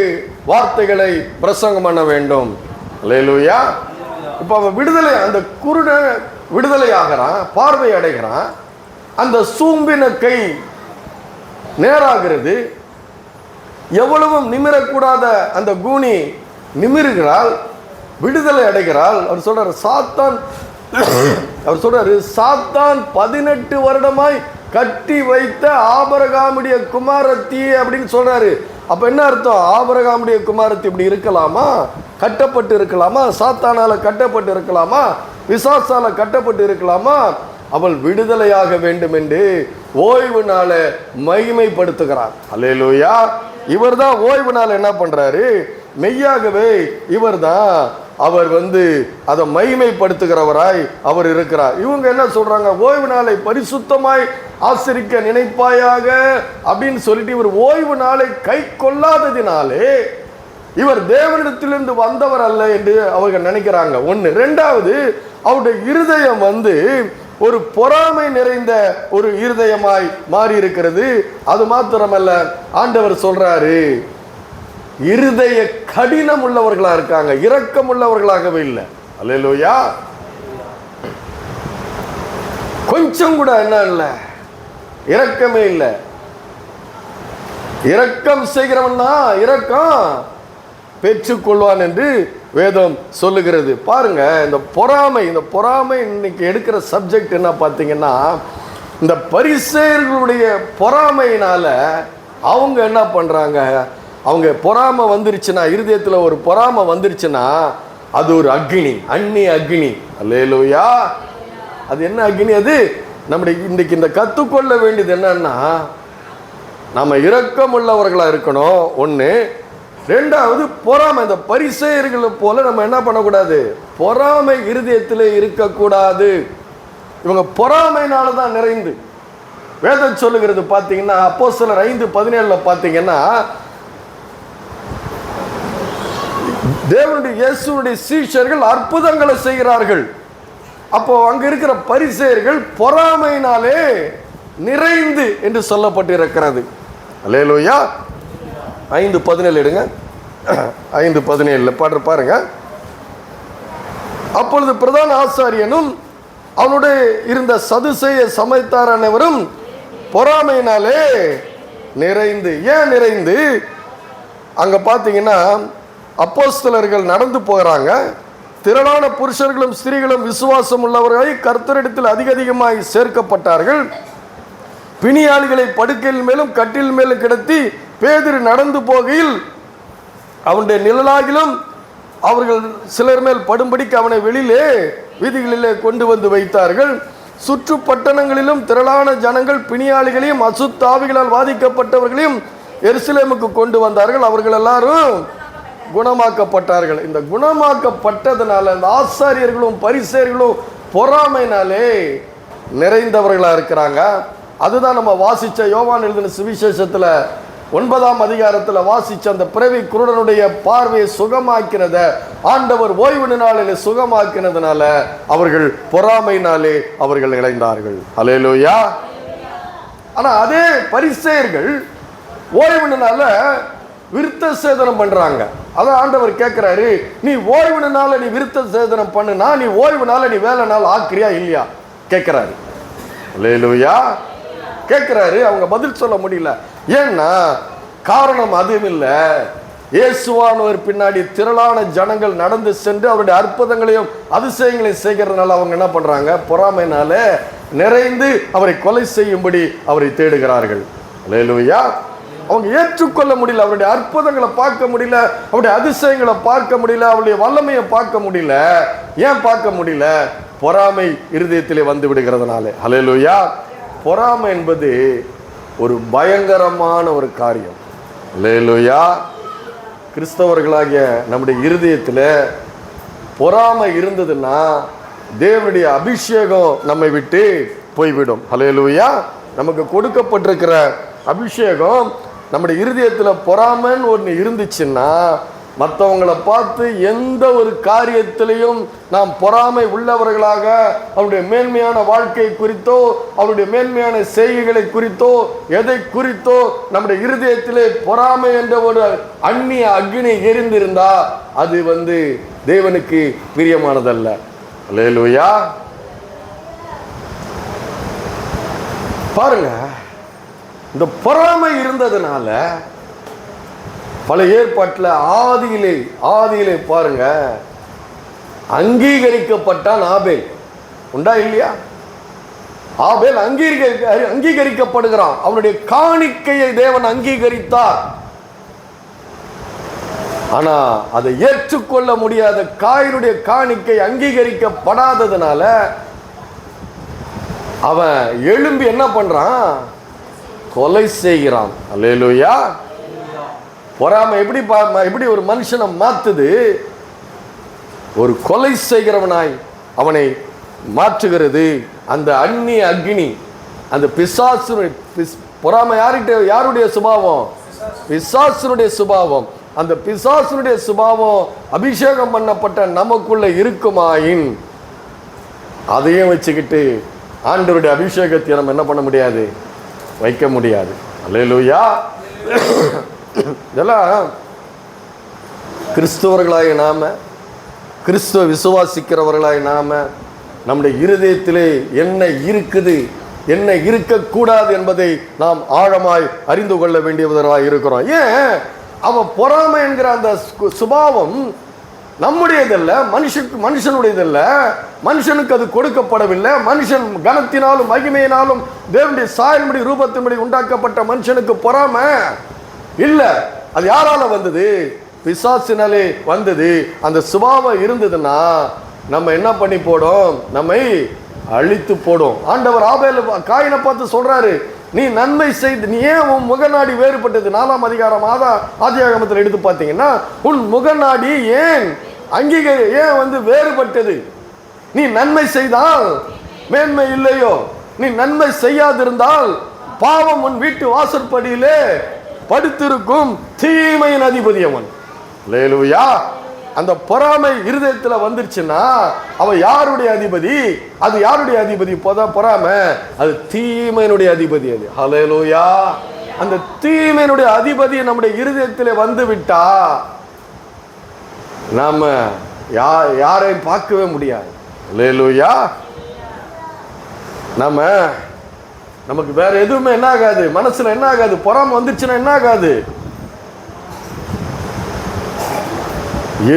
வார்த்தைகளை பிரசங்கம் பண்ண வேண்டும். அல்லேலூயா. இப்ப அவன் விடுதலை, அந்த குருடன் விடுதலை ஆகிறான், பார்வை அடைகிறான். அந்த சூம்பின கை நேராகிறது. எவ்வளவும் நிமிரக்கூடாத அந்த கூனி நிமிருகிறாள், விடுதலை அடைகிறாள். அவர் சொல்றாரு சாத்தான் 18 வருடமாய் கட்டி வைத்த ஆபிரகாமுடைய குமாரத்தி அப்படின்னு சொல்றாரு. அப்ப என்ன அர்த்தம்? ஆபிரகாமுடைய குமாரத்தி இப்படி இருக்கலாமா? கட்டப்பட்டு இருக்கலாமா? சாத்தானால கட்டப்பட்டு இருக்கலாமா? பிசாசால கட்டப்பட்டு இருக்கலாமா? அவள் விடுதலையாக வேண்டும் என்று ஓய்வு நாளை மகிமைப்படுத்துகிறார். அல்லேலூயா. இவர் தான் ஓய்வு நாள் என்ன பண்றாரு? மெய்யாகவே இவர் தான் அவர் அதை மகிமைப்படுத்துகிறவராய் அவர் இருக்கிறார். இவங்க என்ன சொல்றாங்க? ஓய்வு நாளை பரிசுத்தமாய் ஆசரிக்க நினைப்பாயாக அப்படின்னு சொல்லிட்டு இவர் ஓய்வு நாளை கை கொள்ளாததினாலே இவர் தேவனிடத்திலிருந்து வந்தவர் அல்ல என்று அவர்கள் நினைக்கிறாங்க. ஒன்று. ரெண்டாவது, அவருடைய இருதயம் ஒரு பொறாமை நிறைந்த ஒரு இருதயமாய் மாறி இருக்கிறது. அது மாத்திரமல்ல, ஆண்டவர் சொல்றாரு, இருதய கடினம் உள்ளவர்களா இருக்காங்க, இரக்கம் உள்ளவர்களாகவே இல்லை. அல்லேலூயா. கொஞ்சம் கூட என்ன இல்லை, இரக்கமே இல்லை. இரக்கம் செய்கிறவன்னா இரக்கம் பெற்றுக்கொள்வான் என்று வேதம் சொல்லுகிறது. பாருங்க, இந்த பொறாமை இன்னைக்கு எடுக்கிற சப்ஜெக்ட் என்ன பார்த்தீங்கன்னா, இந்த பரிசேயர்களுடைய பொறாமையினால அவங்க என்ன பண்றாங்க? அவங்க பொறாமை வந்துருச்சுன்னா, இருதயத்தில் ஒரு பொறாமை வந்துருச்சுன்னா அது ஒரு அக்னி, அந்நிய அக்னி. அல்லேலூயா. அது என்ன அக்னி? அது நம்முடைய இன்றைக்கு இந்த கற்றுக்கொள்ள வேண்டியது என்னன்னா, நம்ம இரக்கம் உள்ளவர்களாக இருக்கணும். ஒன்று. ரெண்டாவது, பொறாமை. இந்த பரிசேயர்களை போல நம்ம என்ன பண்ணக்கூடாது? பொறாமை இருதயத்தில் இருக்கக்கூடாது. இவங்க பொறாமைனால தான் நிறைந்து வேதம் சொல்லுகிறது. பார்த்தீங்கன்னா அப்போஸ்தலர் 5:17 பார்த்தீங்கன்னா, தேவனுடைய இயேசுவுடைய சீஷர்கள் அற்புதங்களை செய்கிறார்கள். அப்போ அங்க இருக்கிற பரிசேயர்கள் பொறாமையினாலே நிறைந்து என்று சொல்லப்பட்டிருக்கிறது. அல்லேலூயா. 5:17 எடுங்க. 5:17 பாருங்க. அப்பொழுது பிரதான ஆசாரியனும் அவனுடைய இருந்த சதுசேய சமயத்தார் அனைவரும் பொறாமையினாலே நிறைந்து. ஏன் நிறைந்து? அங்க பார்த்தீங்கன்னா அப்போஸ்தலர்கள் நடந்து போகிறாங்க. திரளான புருஷர்களும் ஸ்திரீகளும் விசுவாசம் உள்ளவர்களை கர்த்தரிடத்தில் அதிகமாய் சேர்க்கப்பட்டார்கள். பிணியாளிகளை படுக்கையில் மேலும் கட்டில் மேலும் கிடத்தி பேதுரு நடந்து போகையில் அவனுடைய நிழலாகிலும் அவர்கள் சிலர் மேல் படும்படிக்கு அவனை வெளியிலே வீதிகளிலே கொண்டு வந்து வைத்தார்கள். சுற்று பட்டணங்களிலும் திரளான ஜனங்கள் பிணியாளிகளையும் அசுத்தாவிகளால் பாதிக்கப்பட்டவர்களையும் எருசலேமுக்கு கொண்டு வந்தார்கள். அவர்கள் எல்லாரும் குணமாக்கப்பட்டார்கள். இந்த குணமாக்கப்பட்டதுனால இந்த ஆசாரியர்களும் பரிசேயர்களும் பொறாமைனாலே நிறைந்தவர்களா இருக்கிறாங்க. அதுதான் நம்ம வாசிச்ச யோவான் எழுதின சுவிசேஷத்துல 9ஆம் அதிகாரத்தில் வாசிச்ச அந்த பிறவி குருடனுடைய பார்வையை சுகமாக்கினத ஆண்டவர் ஓய்வு நாளில் சுகமாக்கினதுனால அவர்கள் பொறாமையினாலே அவர்கள் இணைந்தார்கள். அல்லேலூயா. ஆனா அதே பரிசேயர்கள் ஓய்வு நாள விருத்த சேதனம் பண்றாங்க. அதான் ஆண்டவர் கேட்கிறாரு, நீ ஓய்வு நாள நீ விருத்த சேதனம் பண்ணுனா நீ ஓய்வு நாள நீ வேலை நாள் ஆக்கிறியா இல்லையா கேட்கிறாரு. அல்லேலூயா. கேட்கிறாரு. அவங்க பதில் சொல்ல முடியல. ஏன்னா காரணம் அதுவும் இல்லை, இயேசுவானவர் பின்னாடி திரளான ஜனங்கள் நடந்து சென்று அவருடைய அற்புதங்களையும் அதிசயங்களையும் செய்கிறதுனால அவங்க என்ன பண்றாங்க? பொறாமைனால நிறைந்து அவரை கொலை செய்யும்படி அவரை தேடுகிறார்கள். அல்லேலூயா. அவங்க ஏற்றுக்கொள்ள முடியல, அவருடைய அற்புதங்களை பார்க்க முடியல, அவருடைய அதிசயங்களை பார்க்க முடியல, அவருடைய வல்லமையை பார்க்க முடியல. ஏன் பார்க்க முடியல? பொறாமை இருதயத்திலே வந்து விடுகிறதுனால. அல்லேலூயா. பொறாமை என்பது ஒரு பயங்கரமான ஒரு காரியம். அல்லேலூயா. கிறிஸ்தவர்களாகிய நம்முடைய இருதயத்தில் பொறாமை இருந்ததுன்னா தேவனுடைய அபிஷேகம் நம்மை விட்டு போய்விடும். அல்லேலூயா. நமக்கு கொடுக்கப்பட்டிருக்கிற அபிஷேகம் நம்முடைய இருதயத்தில் பொறாமைன்னு ஒன்று இருந்துச்சுன்னா மற்றவங்களை பார்த்து எந்த ஒரு காரியத்திலையும் நாம் பொறாமை உள்ளவர்களாக அவருடைய மேன்மையான வாழ்க்கை குறித்தோ அவருடைய மேன்மையான செய்கைகளை குறித்தோ எதை குறித்தோ நம்முடைய இருதயத்திலே பொறாமை என்ற ஒரு அந்நிய அக்னி எரிந்திருந்தா அது தேவனுக்கு பிரியமானதல்ல. அல்லேலூயா. பாருங்க, இந்த பொறாமை இருந்ததுனால பல ஏற்பாட்டில் ஆதியிலே பாருங்க, அங்கீகரிக்கப்பட்டான் ஆபேல். உண்டா இல்லையா? ஆபேல் அங்கீகரிக்கப்படுகிறான். அவனுடைய காணிக்கையை தேவன் அங்கீகரித்தார். ஆனா அதை ஏற்றுக்கொள்ள முடியாத காயினுடைய காணிக்கை அங்கீகரிக்கப்படாததுனால அவன் எழும்பி என்ன பண்றான்? கொலை செய்கிறான். அல்லேலூயா. பொறாமை எப்படி ஒரு மனுஷனை மாத்துது? ஒரு கொலை செய்கிறவனாய் அவனை மாற்றுகிறது அந்த அந்நிய அக்னி, அந்த பிசாசு. பொறாமை யாருடைய சுபாவம்? பிசாசுனுடைய சுபாவம். அந்த பிசாசுனுடைய சுபாவம் அபிஷேகம் பண்ணப்பட்ட நமக்குள்ள இருக்குமாயின் அதையும் வச்சுக்கிட்டு ஆண்டவருடைய அபிஷேகத்தை நம்ம என்ன பண்ண முடியாது? வைக்க முடியாது. அல்லேலூயா. இதெல்லாம் கிறிஸ்தவர்களாய் நாம, கிறிஸ்துவ விசுவாசிக்கிறவர்களாய் நாம நம்முடைய இருதயத்திலே என்ன இருக்குது, என்ன இருக்கக்கூடாது என்பதை நாம் ஆழமாய் அறிந்து கொள்ள வேண்டியவர்களாக இருக்கிறோம். ஏன் அவன் பொறாமை என்கிற அந்த சுபாவம் நம்முடையதல்ல, மனுஷனுடையதல்ல. மனுஷனுக்கு அது கொடுக்கப்படவில்லை. மனுஷன் கனத்தினாலும் மகிமையினாலும் தேவனுடைய சாயல்படி ரூபத்தின்படி உண்டாக்கப்பட்ட மனுஷனுக்கு பொறாமை இல்லை. அது யாரால வந்தது? பிசாசினாலே வந்தது. அந்த சுபாவம் இருந்ததுன்னா நம்ம என்ன பண்ணி போடும்? நம்மை அழித்து போடும். ஆண்டவர் ஆபேல் காயினை பார்த்து சொல்றாரு, நீ நன்மை செய்து, நீ ஏன் உன் முகநாடி வேறுபட்டது? 4ஆம் அதிகாரம் ஆதியாகமத்தில் எடுத்து பார்த்தீங்கன்னா உன் முகநாடி ஏன் வேறுபட்டது? நீ நன்மை செய்தால் மேன்மை இல்லையோ? நீ நன்மை செய்யாதிருந்தால் பாவம் உன் வீட்டு வாசற்படியிலே படுத்திருக்கும், தீமையின் அதிபதி அவன். அல்லேலூயா. அந்த பொறாமை இருதயத்தில் வந்துருச்சுன்னா அவன் யாருடைய அதிபதி? அது யாருடைய அதிபதி? பொறாமை அது தீமையினுடைய அதிபதி. அது அல்லேலூயா. அந்த தீமையினுடைய அதிபதி நம்முடைய இருதயத்திலே வந்து விட்டா நாம யாரையும் பார்க்கவே முடியாது. அல்லேலூயா. நமக்கு வேற எதுவுமே என்ன ஆகாது, மனசுல என்ன ஆகாது? பொறாமை வந்துருச்சுன்னா என்ன ஆகாது?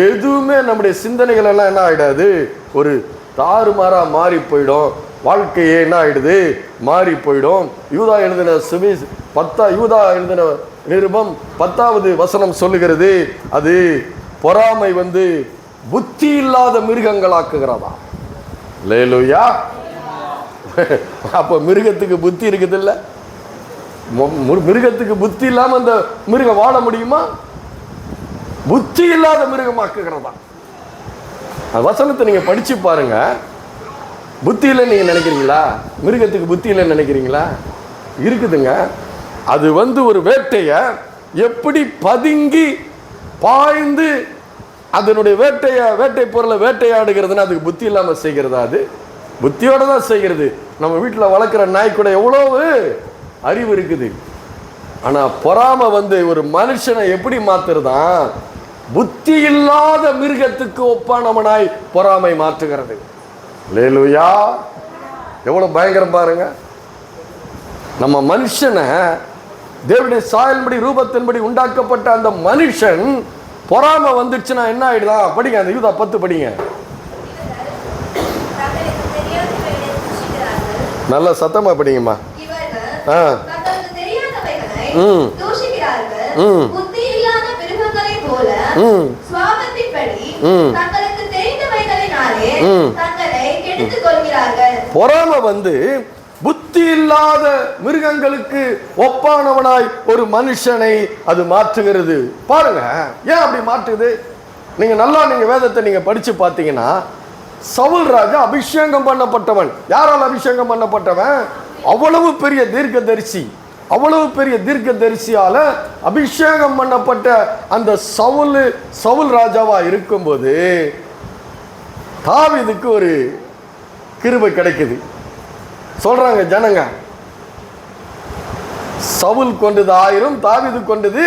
எதுவுமே நம்முடைய சிந்தனைகள் எல்லாம் என்ன ஆயிடாது? ஒரு தாறுமாறா மாறி போயிடும். வாழ்க்கையே என்ன ஆயிடுது? மாறி போயிடும். யூதா எழுதின நிருபம் 10வது வசனம் சொல்லுகிறது, அது பொறாமை புத்தி இல்லாத மிருகங்களாக்குகிறதா. அல்லேலூயா. அப்ப மிருகத்துக்கு புத்தி இருக்குது இல்ல? மிருகத்துக்கு புத்தி இல்லாம அந்த மிருகம் வாழ முடியுமா? புத்தி இல்லாத மிருகமாக்குகிறதா. வசனத்தை நீங்க படிச்சு பாருங்க. புத்தி இல்லைன்னு நீங்க நினைக்கிறீங்களா? மிருகத்துக்கு புத்தி இல்லைன்னு நினைக்கிறீங்களா? இருக்குதுங்க. அது ஒரு வேட்டைய எப்படி பதுங்கி பாய்ந்து அதனுடைய வேட்டை பொருளை வேட்டையாடுகிறதுன்னு அதுக்கு புத்தி இல்லாம செய்கிறதா? அது புத்தியோட தான் செய்கிறது. நம்ம வீட்டில் வளர்க்குற நாய் கூட எவ்வளவு அறிவு இருக்குது. ஆனா பொறாமை ஒரு மனுஷனை எப்படி மாத்துறதான்? புத்தி இல்லாத மிருகத்துக்கு ஒப்பானவனாய் பொறாமை மாற்றுகிறது. அல்லேலூயா. எவ்வளவு பயங்கரம் பாருங்க. நம்ம மனுஷனை தேவனுடைய சாயல்படி ரூபத்தின்படி உண்டாக்கப்பட்ட அந்த மனுஷன் பொறாமை வந்துச்சுன்னா என்ன ஆயிடுதா? படிங்க, அந்த யூதா 10 படிங்க. நல்ல சத்தமா படிங்கம்மா. பொறாமை புத்தி இல்லாத மிருகங்களுக்கு ஒப்பானவனாய் ஒரு மனுஷனை அது மாற்றுகிறது. பாருங்க, ஏன் அப்படி மாற்றுது? நீங்க வேதத்தை நீங்க படிச்சு பார்த்தீங்கன்னா, சவுல் ராஜா அபிஷேகம் பண்ணப்பட்டவன். யாரால் அபிஷேகம் பண்ணப்பட்டவன்? அவ்வளவு பெரிய தீர்க்கதரிசியால அபிஷேகம் பண்ணப்பட்ட அந்த சவுல் ராஜாவா இருக்கும்போது தாவீதுக்கு ஒரு கிருபை கிடைக்குது. சொல்றாங்க ஜனங்க, சவுல் கொண்டது 1000, தாவீது கொண்டது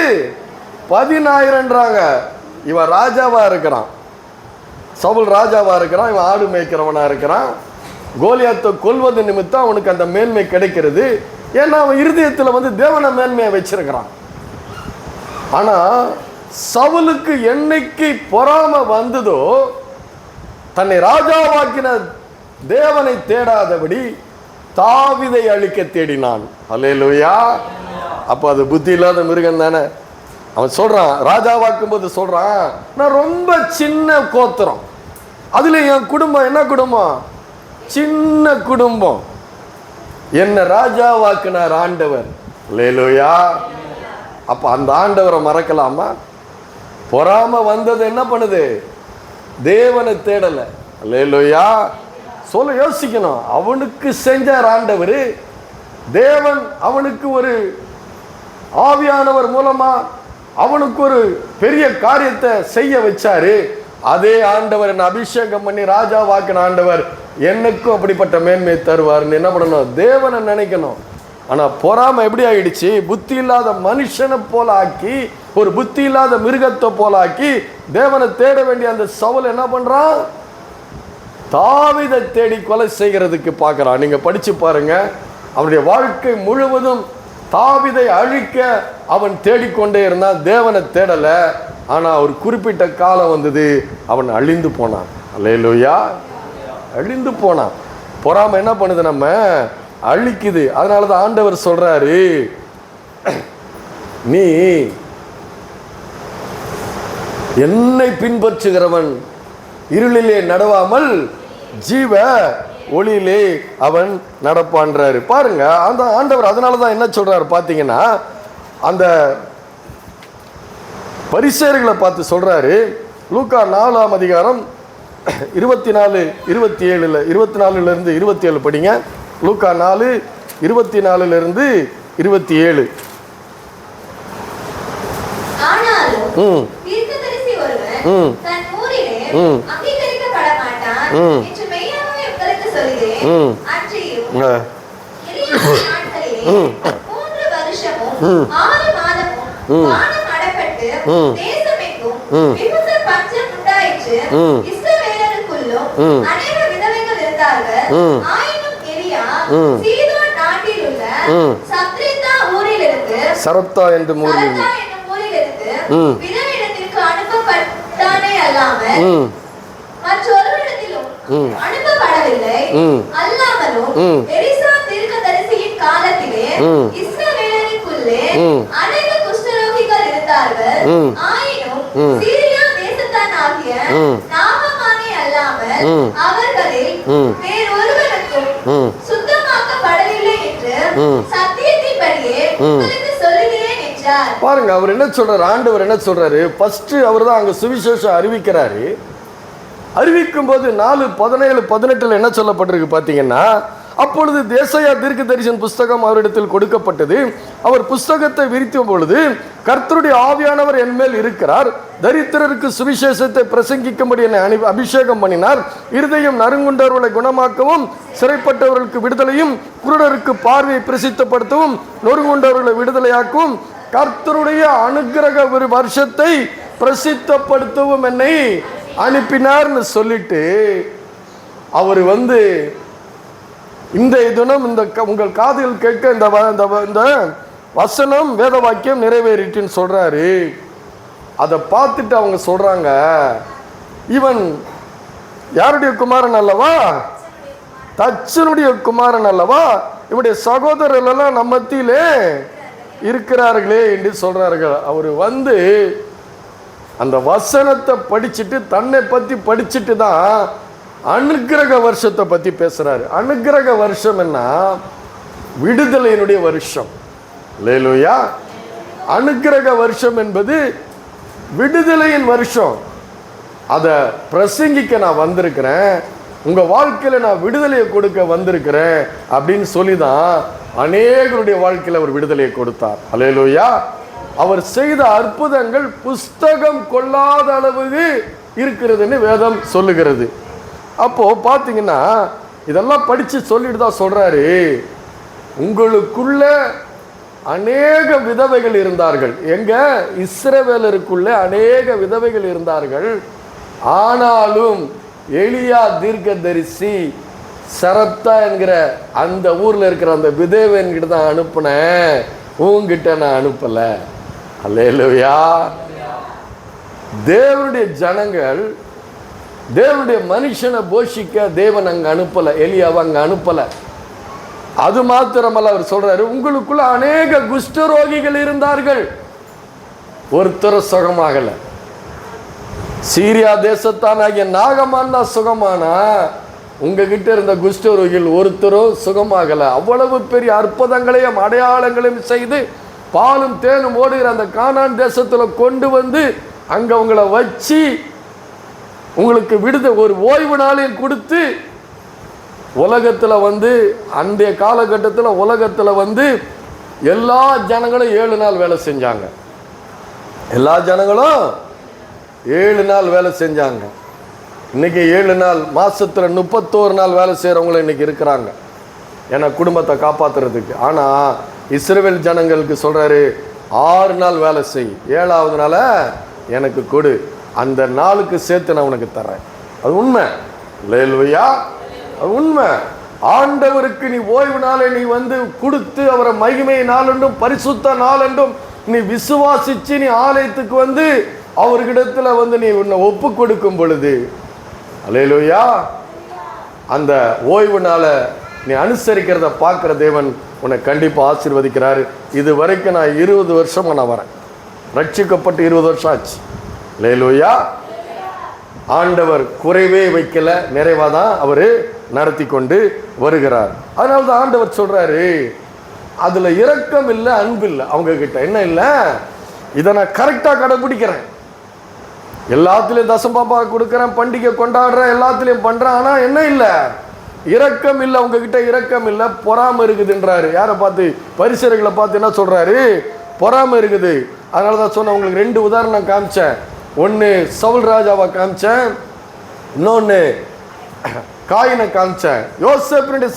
10000. இவன் ராஜாவா இருக்கிறான், சவுல் ராஜாவா இருக்கிறான், இவன் ஆடு மேய்க்கிறவனா இருக்கிறான். கோலியாத்தை கொல்வது நிமித்தம் அவனுக்கு அந்த மேன்மை கிடைக்கிறது. ஏன்னா அவன் இருதயத்தில் தேவன மேன்மையை வச்சிருக்கிறான். ஆனா சவுலுக்கு என்னைக்கு பொறாம வந்ததோ, தன்னை ராஜாவாக்கின தேவனை தேடாதபடி தாவீதை அழிக்க தேடினான். அல்லேலூயா. அப்ப அது புத்தி இல்லாத மிருகம் தானே. அவன் சொல்றான், ராஜாவாக்கும் போது சொல்றான், நான் ரொம்ப சின்ன கோத்திரம், அதுல என் குடும்பம் என்ன குடும்பம்? சின்ன குடும்பம். என்ன ராஜாவாக்குனார் ஆண்டவர். அல்லேலூயா. அப்ப அந்த ஆண்டவரை மறக்கலாமா? பொறாம வந்தது என்ன பண்ணுது? தேவனை தேடல. அல்லேலூயா. சொல்ல யோசிக்கணும். அவனுக்கு செஞ்சார் ஆண்டவர். தேவன் அவனுக்கு ஒரு ஆவியானவர் மூலமா அவனுக்கு ஒரு பெரிய காரியத்தை செய்ய வச்சாரு. அதே ஆண்டவர் என்ன அபிஷேகம் பண்ணி ராஜாவாக்கின ஆண்டவர் எனக்கும் அப்படிப்பட்ட மேன்மையை தருவார்னு என்ன பண்ணணும்? தேவனை நினைக்கணும். ஆனா பொறாம எப்படி ஆயிடுச்சு? புத்தி இல்லாத மனுஷனை போல ஆக்கி, ஒரு புத்தி இல்லாத மிருகத்தை போல ஆக்கி தேவனை தேட வேண்டிய அந்த சவுல் என்ன பண்றான்? தாவீதை தேடி கொலை செய்கிறதுக்கு பார்க்கிறான். நீங்க படிச்சு பாருங்க, அவனுடைய வாழ்க்கை முழுவதும் தாவீதை அழிக்க அவன் தேடிக்கொண்டே இருந்தான், தேவனை தேடல. ஆனா ஒரு குறிப்பிட்ட காலம் வந்தது, அவன் அழிந்து போனான். அல்லேலூயா. அழிந்து போனான். பொறாம என்ன பண்ணுது? நம்ம அழிக்குது. அதனாலதான் ஆண்டவர் சொல்றாரு, நீ என்னை பின்பற்றுகிறவன் இருளிலே நடவாமல் ஜீவ ஒளியிலே அவன் நடப்பான்றாரு. பாருங்க, அந்த ஆண்டவர் அதனாலதான் என்ன சொல்றாரு பாத்தீங்கன்னா, அந்த பரிசேயர்களை பார்த்து சொல்றாரு. லூக்கா 4ஆம் அதிகாரம் 24 27 படிங்க. லூக்கா 4 24 27. ஆனாலும் தீர்க்கதரிசி ஒருவன் தன் ஊரிலே அங்கீகரிக்கப்பட மாட்டான் என்று மெய்யாகவே உங்களுக்கு சொல்கிறேன். அன்றியும் எலியாவின் நாட்களிலே 3 வருஷமும் 6 மாதமும் வானம் அடைபட்டு தேசமெங்கும் மிகுந்த பஞ்சம் உண்டாயிற்று. இஸ்ரவேலருக்குள்ளும் அநேக விதவைகள் இருந்தார்கள். ஆயினும் எலியா சீதோன் நாட்டில் உள்ள சரப்தா என்னும் ஊரிலிருந்து விதவையிடத்திற்கு அனுப்பப்பட்டானே அல்லாமல் மற்றொருவரிடத்திலும் அனுப்பப்படவில்லை. அல்லாமலும் எலிசா தீர்க்கதரிசியின் காலத்திலே இஸ்ரவேலருக்குள்ளே அநேக குஷ்டரோகிகள் இருந்தார்கள். ஆயினும் சீரியா தேசத்தானாகிய நாகமானே அல்லாமல் அவர்களில் வேறொருவருக்கும் சுத்தமாக்கப்படவில்லை என்று சத்தியத்தின்படியே உங்களுக்கு சொல்லுகிறேன் என்றார். பாருங்க, அவர் என்ன சொல்றாரு? ஆண்டவர் என்ன சொல்றாரு? ஃபர்ஸ்ட் அவர் தான் அங்க சுவிசேஷம் அறிவிக்கிறாரு. அறிவிக்கும் போது 4:17-18 என்ன சொல்லப்பட்டிருக்கு பாத்தீங்கன்னா, அப்பொழுது ஏசாயா தீர்க்கதரிசன புஸ்தகம் அவரிடத்தில் கொடுக்கப்பட்டது. அவர் புஸ்தகத்தை விரித்த பொழுது, கர்த்தருடைய ஆவியானவர் என் மேல் இருக்கிறார், தரித்திரருக்கு சுவிசேஷத்தை பிரசங்கிக்கும்படி என்னை அபிஷேகம் பண்ணினார், இருதயம் நறுங்குண்டவர்களை குணமாக்கவும், சிறைப்பட்டவர்களுக்கு விடுதலையும், குருடருக்கு பார்வையை பிரசித்தப்படுத்தவும், நொறுங்குண்டவர்களை விடுதலையாக்கவும், கர்த்தருடைய அனுக்கிரக ஒரு வருஷத்தை பிரசித்தப்படுத்தவும் என்னை அனுப்பினார்னு சொல்லிட்டு அவர் இந்த தினம் இந்த உங்கள் காதுகள் கேட்க இந்த வசனம் வேத வாக்கியம் நிறைவேறிட்டுன்னு சொல்றாரு. அதை பார்த்துட்டு அவங்க சொல்றாங்க, இவன் யாருடைய குமாரன் அல்லவா? தச்சனுடைய குமாரன் அல்லவா? இவனுடைய சகோதரர்கள் எல்லாம் நம்ம மத்தியிலே இருக்கிறார்களே என்று சொல்றார்கள். அவர் அந்த வசனத்தை படிச்சுட்டு தன்னை பத்தி படிச்சுட்டு தான் அனுக்கிரக வருஷத்தை பத்தி பேசுறாரு. அனுக்கிரக வருஷம் என்ன? விடுதலையினுடைய வருஷம். அல்லேலூயா. அனுக்கிரக வருஷம் என்பது விடுதலையின் வருஷம். அதை பிரசங்கிக்க நான் வந்திருக்கிறேன், உங்கள் வாழ்க்கையில் நான் விடுதலையை கொடுக்க வந்திருக்கிறேன் அப்படின்னு சொல்லி தான் அநேகருடைய வாழ்க்கையில் அவர் விடுதலையை கொடுத்தார். அல்லேலூயா. அவர் செய்த அற்புதங்கள் புஸ்தகம் கொள்ளாத அளவுக்கு இருக்கிறதுன்னு வேதம் சொல்லுகிறது. அப்போது பார்த்தீங்கன்னா இதெல்லாம் படித்து சொல்லிட்டு தான் சொல்கிறாரு, உங்களுக்குள்ள அநேக விதவைகள் இருந்தார்கள். எங்க இஸ்ரவேலருக்குள்ள அநேக விதவைகள் இருந்தார்கள். ஆனாலும் எலியா தீர்க்கதரிசி சரப்தா என்கிற அந்த ஊர்ல இருக்கிற அந்த விதவைன்கிட்ட தான் அனுப்புனேன், உங்ககிட்ட நான் அனுப்பல. அல்லேலூயா. தேவனுடைய ஜனங்கள், தேவனுடைய மனுஷனை போஷிக்க தேவன் அங்க அனுப்பல, எலியாவை அங்க அனுப்பல. அது மாத்திரமல்ல, அவர் சொல்றாரு, உங்களுக்குள்ள அநேக குஷ்டரோகிகள் இருந்தார்கள், ஒருத்தர் சுகமாகல. சீரியா தேசத்தானாகிய நாகமான் தான் சுகமானா, உங்ககிட்ட இருந்த குஷ்டரோகிகள் ஒருத்தரும் சுகமாகல. அவ்வளவு பெரிய அற்புதங்களையும் அடையாளங்களையும் செய்து பாலும் தேனும் ஓடுகிற அந்த கானான் தேசத்துல கொண்டு வந்து அங்க உங்களை வச்சு உங்களுக்கு ஒரு ஓய்வு நாளையும் கொடுத்து உலகத்துல அந்த காலகட்டத்தில் உலகத்துல எல்லா ஜனங்களும் 7 நாள் வேலை செஞ்சாங்க. எல்லா ஜனங்களும் 7 நாள் வேலை செஞ்சாங்க. இன்னைக்கு 7 நாள், மாசத்துல 31 நாள் வேலை செய்யறவங்களும் இன்னைக்கு இருக்கிறாங்க, ஏன்னா குடும்பத்தை காப்பாத்துறதுக்கு. ஆனா இஸ்ரவேல் ஜனங்களுக்கு சொல்றாரு, 6 நாள் வேலை செய், 7வது நாள எனக்கு கொடு, அந்த நாளுக்கு சேர்த்து நான் உனக்கு தர்றேன். அது உண்மை. அல்லேலூயா. அது உண்மை. ஆண்டவருக்கு நீ ஓய்வு நாளை நீ கொடுத்து அவரை மகிமை நாளென்றும் பரிசுத்த நாளென்றும் நீ விசுவாசிச்சு நீ ஆலயத்துக்கு அவர்கிடத்துல நீ உன்னை ஒப்பு கொடுக்கும் பொழுது, அல்லேலூயா, அந்த ஓய்வு நாளை நீ அனுசரிக்கிறத பார்க்குற தேவன் உன்னை கண்டிப்பாக ஆசீர்வதிக்கிறாரு. இது வரைக்கும் நான் 20 வருஷமா நான் வரேன், ரட்சிக்கப்பட்டு 20 வருஷம் ஆச்சு. அல்லேலூயா. ஆண்டவர் குறைவே வைக்கல, நிறைவாக தான் அவர் நடத்தி கொண்டு வருகிறார். அதனால தான் ஆண்டவர் சொல்றாரு, அதுல இரக்கம் இல்லை, அன்பு இல்லை. அவங்க கிட்ட என்ன இல்லை, இதை நான் கரெக்டாக கடைபிடிக்கிறேன், எல்லாத்துலேயும் தசம்பாப்பா கொடுக்குறேன், பண்டிகை கொண்டாடுறேன், எல்லாத்துலேயும் பண்ணுறேன், ஆனால் என்ன இல்லை, இரக்கம் இல்லை. உங்ககிட்ட இரக்கம் இல்லை, பொறாமை இருக்குதுன்றாரு. யாரை பார்த்து? பரிசேயர்களை பார்த்து என்ன சொல்றாரு? பொறாமை இருக்குது. அதனால தான் சொன்னேன், உங்களுக்கு 2 உதாரணம் காமிச்சேன். ஒன்று சவுல் ராஜாவை காமிச்சேன், இன்னொன்று காயினை காமிச்சேன். யோசேப்பினுடைய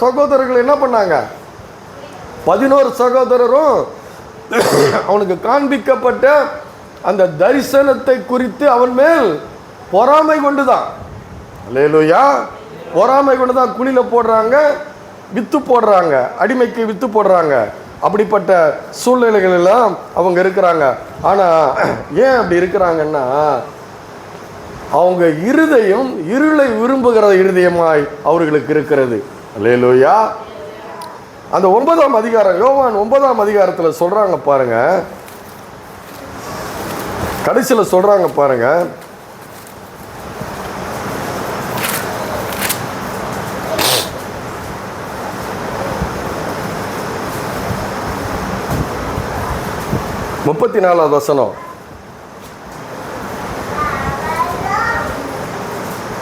சகோதரர்கள் என்ன பண்ணாங்க? 11 சகோதரரும் அவனுக்கு காண்பிக்கப்பட்ட அந்த தரிசனத்தை குறித்து அவன் மேல் பொறாமை கொண்டுதான், அல்லேலூயா, பொறாமை கொண்டுதான் குழியில போடுறாங்க, வித்து போடுறாங்க, அடிமைக்கு வித்து போடுறாங்க. அப்படிப்பட்ட சூழ்நிலைகள் எல்லாம் அவங்க இருக்கிறாங்க. ஆனா ஏன் அப்படி இருக்கிறாங்கன்னா, அவங்க இருதயம் இருளை விரும்புகிற இருதயமாய் அவர்களுக்கு இருக்கிறது. அல்லேலூயா. அந்த 9ஆம் அதிகாரம், யோவான் 9ஆம் அதிகாரத்தில் சொல்றாங்க பாருங்க, கடைசியில் சொல்றாங்க பாருங்க, முப்பத்தி 4வது வசனம்,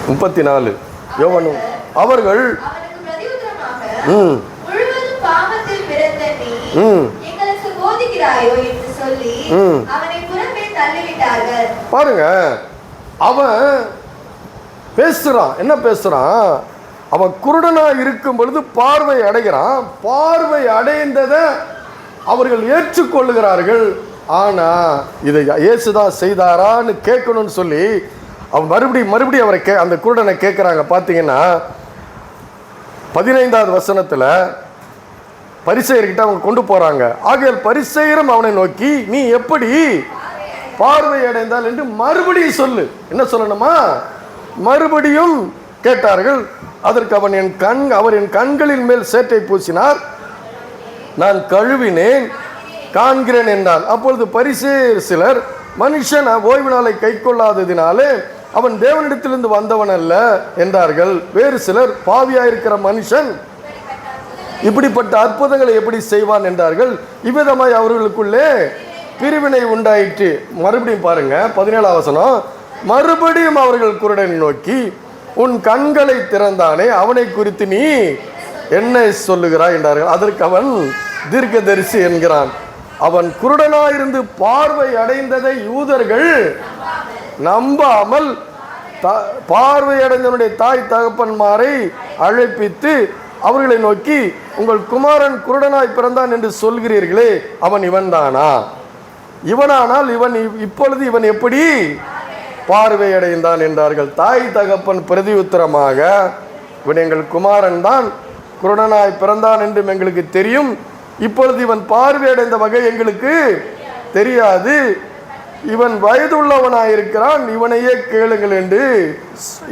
34 யோவான். அவர்கள் பாருங்க, அவன் பேசுறான். என்ன பேசுறான்? அவன் குருடனா இருக்கும் பொழுது பார்வை அடைகிறான். பார்வை அடைந்ததை அவர்கள் ஏற்றுக்கொள்ளுகிறார்கள். ஆனா இதை இயேசுதான் செய்தாரான்னு கேட்கணும்னு சொல்லி அவன் மறுபடியும் அவரை அந்த குருடனை கேட்கிறாங்க. பார்த்தீங்கன்னா 15வது வசனத்துல பரிசேயர்கிட்ட அவங்க கொண்டு போறாங்க. ஆகையால் பரிசேயரும் அவனை நோக்கி, நீ எப்படி பார்வை அடைந்தால் என்று மறுபடியும் சொல்லு. என்ன சொல்லணுமா? மறுபடியும் கேட்டார்கள். அதற்கு அவர் என் கண்களின் மேல் சேற்றை பூசினார், நான் கழுவினேன், காண்கிறேன் என்றான். அப்பொழுது பரிசேயர் சிலர், மனுஷன் ஓய்வு நாளை கை கொள்ளாததினாலே அவன் தேவனிடத்திலிருந்து வந்தவன் அல்ல என்றார்கள். வேறு சிலர், பாவியாயிருக்கிற மனுஷன் இப்படிப்பட்ட அற்புதங்களை எப்படி செய்வான் என்றார்கள். இவ்விதமாய் அவர்களுக்குள்ளே பிரிவினை உண்டாயிற்று. மறுபடியும் பாருங்க 17ஆம் வசனம். மறுபடியும் அவர்கள் குருடனை நோக்கி, உன் கண்களை திறந்தானே, அவனை குறித்து நீ என்ன சொல்லுகிறாய் என்றார்கள். அதற்கு அவன் தீர்க்கதரிசி என்கிறான். அவன் குருடனாயிருந்து பார்வை அடைந்ததை யூதர்கள் நம்பாமல் பார்வை அடைந்தவனுடைய தாய் தகப்பன்மாரை அழைப்பித்து அவர்களை நோக்கி, உங்கள் குமாரன் குருடனாய் பிறந்தான் என்று சொல்கிறீர்களே, அவன் இவன்தானா? இவனானால் இப்பொழுது இவன் எப்படி பார்வை அடைந்தான் என்றார்கள். தாய் தகப்பன் பிரதியுத்தரமாக, இவன் எங்கள் குமாரன் தான் குருடனாய் பிறந்தான் என்றும் எங்களுக்கு தெரியும். இப்பொழுது இவன் பார்வையடைந்த வகை எங்களுக்கு தெரியாது. இவன் வயதுள்ளவனாயிருக்கிறான், இவனையே கேளுங்கள் என்று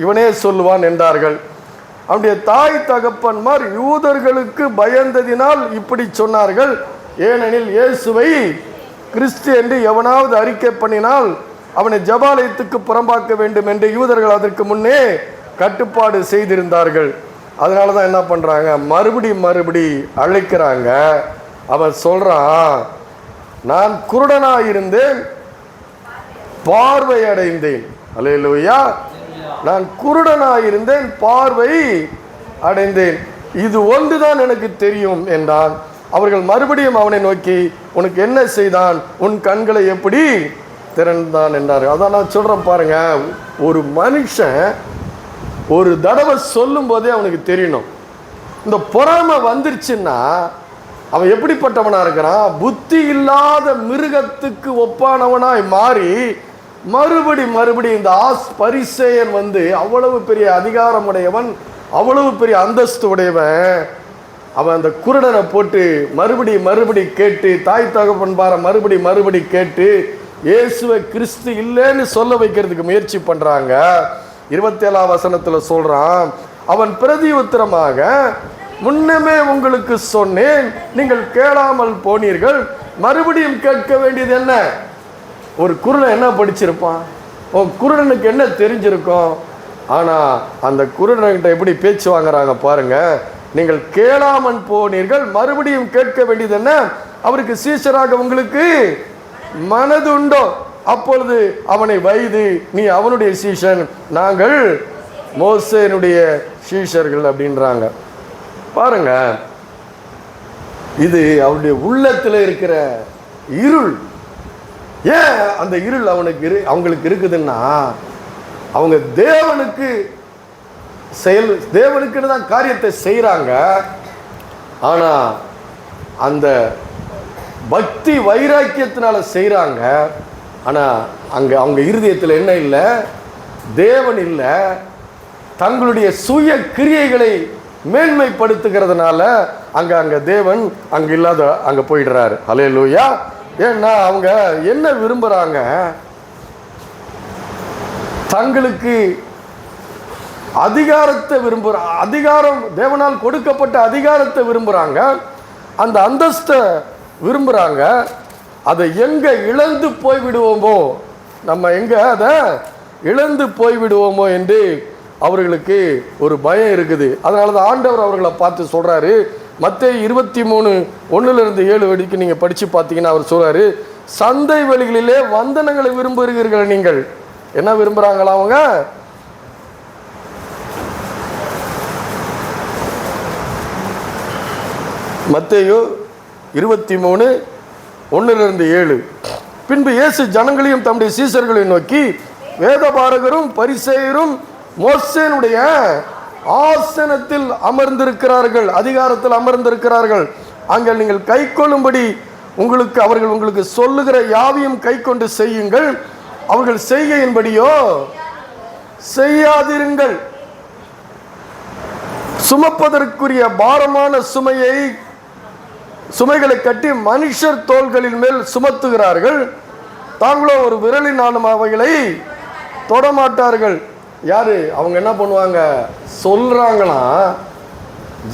இவனே சொல்லுவான் என்றார்கள். அவனுடைய தாய் தகப்பன்மார் யூதர்களுக்கு பயந்ததினால் இப்படி சொன்னார்கள். ஏனெனில் இயேசுவை கிறிஸ்து என்று எவனாவது அறிக்கை பண்ணினால் அவனை ஜபாலயத்துக்கு புறம்பாக்க வேண்டும் என்று யூதர்கள் அதற்கு முன்னே கட்டுப்பாடு செய்திருந்தார்கள். அதனால தான் என்ன பண்ணுறாங்க, மறுபடி அழைக்கிறாங்க. அவன் சொல்கிறான், நான் குருடனாயிருந்தேன், பார்வை அடைந்தேன். அல்லேலூயா. நான் குருடனாயிருந்தேன், பார்வை அடைந்தேன், இது ஒன்றுதான் எனக்கு தெரியும் என்றான். அவர்கள் மறுபடியும் அவனை நோக்கி, உனக்கு என்ன செய்தான், உன் கண்களை எப்படி திறந்தான் என்றார்கள். அதான் நான் சொல்கிறேன் பாருங்க, ஒரு மனுஷன் ஒரு தடவை சொல்லும் போதே அவனுக்கு தெரியணும். இந்த பொறாமை வந்துருச்சுன்னா அவன் எப்படிப்பட்டவனா இருக்கிறான், புத்தி இல்லாத மிருகத்துக்கு ஒப்பானவனாய் மாறி மறுபடி இந்த பரிசேயன் அவ்வளவு பெரிய அதிகாரமுடையவன், அவ்வளவு பெரிய அந்தஸ்து உடையவன். அவன் அந்த குருடனை போட்டு மறுபடி கேட்டு, தாய் தகப்பன் பார மறுபடி கேட்டு இயேசுவை கிறிஸ்து இல்லைன்னு சொல்ல வைக்கிறதுக்கு முயற்சி பண்றாங்க. 27ஆம் வசனத்தில் சொல்றான், அவன் பிரதி உத்தரமாக, முன்னமே உங்களுக்கு சொன்னேன், நீங்கள் கேளாமல் போனீர்கள், மறுபடியும் கேட்க வேண்டியது என்ன? ஒரு குருடன் என்ன படிச்சிருப்பான், குருடனுக்கு என்ன தெரிஞ்சிருக்கும்? ஆனா அந்த குருடன்கிட்ட எப்படி பேச்சு வாங்குறாங்க பாருங்க. நீங்கள் கேளாமல் போனீர்கள், மறுபடியும் கேட்க வேண்டியது என்ன? அவருக்கு சீஷராக உங்களுக்கு மனது உண்டோ? அப்பொழுது அவனை வைது, நீ அவனுடைய சீஷன், நாங்கள் மோசேனுடைய சீஷர்கள் அப்படின்றாங்க. பாருங்க, இது அவருடைய உள்ளத்தில் இருக்கிற இருள். ஏன் அந்த இருள் அவங்களுக்கு இருக்குதுன்னா, அவங்க தேவனுக்குன்னு தான் காரியத்தை செய்கிறாங்க. ஆனா அந்த பக்தி வைராக்கியத்தினால செய்கிறாங்க. ஆனால் அவங்க இருதயத்தில் என்ன இல்லை, தேவன் இல்லை. தங்களுடைய சுய கிரியைகளை மேன்மைப்படுத்துகிறதுனால அங்கே தேவன் இல்லாத அங்கே போயிடுறாரு. அல்லேலூயா. ஏன்னா அவங்க என்ன விரும்புகிறாங்க, தங்களுக்கு அதிகாரத்தை அதிகாரம் தேவனால் கொடுக்கப்பட்ட அதிகாரத்தை விரும்புகிறாங்க, அந்த அந்தஸ்தை விரும்புகிறாங்க. அதை எங்கே இழந்து போய்விடுவோமோ, நம்ம எங்கே அதை இழந்து போய்விடுவோமோ என்று அவர்களுக்கு ஒரு பயம் இருக்குது. அதனால தான் ஆண்டவர் அவர்களை பார்த்து சொல்கிறாரு, மத்தேயு 23:1-7 வரைக்கும் நீங்கள் படித்து பார்த்தீங்கன்னா அவர் சொல்கிறாரு, சந்தை வெளிகளிலே வந்தனங்களை விரும்புகிறீர்கள். நீங்கள் என்ன விரும்புகிறாங்களா? அவங்க மத்தேயு 23:1-7. பின்பு இயேசு ஜனங்களையும் தம்முடைய சீசர்களையும் நோக்கி, வேதபாரகரும் பரிசேயரும் மோசேனுடைய ஆசனத்தில் அமர்ந்திருக்கிறார்கள், அதிகாரத்தில் அமர்ந்திருக்கிறார்கள். அங்கே நீங்கள் கை கொள்ளும்படி அவர்கள் உங்களுக்கு சொல்லுகிற யாவையும் கை கொண்டு செய்யுங்கள். அவர்கள் செய்கையின்படியோ செய்யாதிருங்கள். சுமப்பதற்குரிய பாரமான சுமைகளை கட்டி மனுஷர் தோள்களின் மேல் சுமத்துகிறார்கள், தாங்களோ ஒரு விரலினாலும் அவைகளை தொடமாட்டார்கள். யாரு அவங்க? என்ன பண்ணுவாங்க, சொல்றாங்களாம்,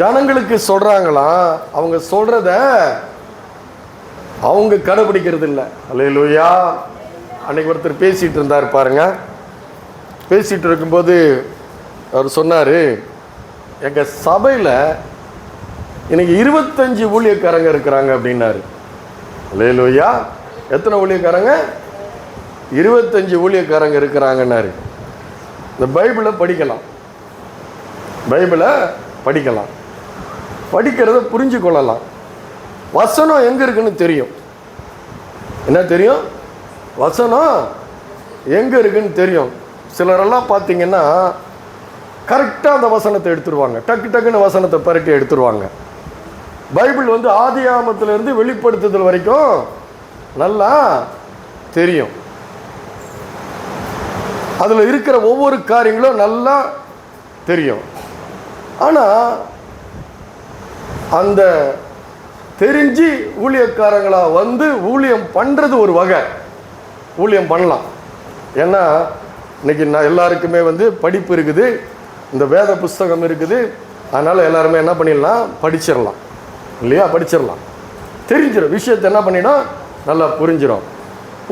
ஜனங்களுக்கு சொல்றாங்களாம், அவங்க சொல்றத அவங்க கடைபிடிக்கிறது இல்லை. அல்லேலூயா. அன்னைக்கு ஒருத்தர் பேசிட்டு இருந்தார் பாருங்க. பேசிட்டு இருக்கும்போது அவர் சொன்னாரு, எங்க சபையில் இன்னைக்கு 25 ஊழியக்காரங்க இருக்கிறாங்க அப்படின்னாரு. அல்லேலூயா. எத்தனை ஊழியக்காரங்க? 25 ஊழியக்காரங்க இருக்கிறாங்கன்னாரு. இந்த பைபிளை படிக்கலாம், பைபிளை படிக்கலாம், படிக்கிறத புரிஞ்சு கொள்ளலாம். வசனம் எங்கே இருக்குன்னு தெரியும். என்ன தெரியும்? வசனம் எங்கே இருக்குன்னு தெரியும். சிலரெல்லாம் பார்த்தீங்கன்னா கரெக்டாக அந்த வசனத்தை எடுத்துருவாங்க, டக்கு டக்குன்னு வசனத்தை பரட்டி எடுத்துருவாங்க. பைபிள் வந்து ஆதியாகமத்திலிருந்து வெளிப்படுத்துதல் வரைக்கும் நல்லா தெரியும். அதில் இருக்கிற ஒவ்வொரு காரியங்களும் நல்லா தெரியும். ஆனால் அந்த தெரிஞ்சு ஊழியக்காரங்களாக வந்து ஊழியம் பண்ணுறது ஒரு வகை, ஊழியம் பண்ணலாம். ஏன்னா இன்னைக்கு எல்லாருக்குமே வந்து படிப்பு இருக்குது, இந்த வேத புஸ்தகம் இருக்குது. அதனால் எல்லாருமே என்ன பண்ணிடலாம்? படிச்சிடலாம் இல்லையா? படிச்சிடலாம், தெரிஞ்சிடும் விஷயத்தை, என்ன பண்ணிடும்? நல்லா புரிஞ்சிடும்,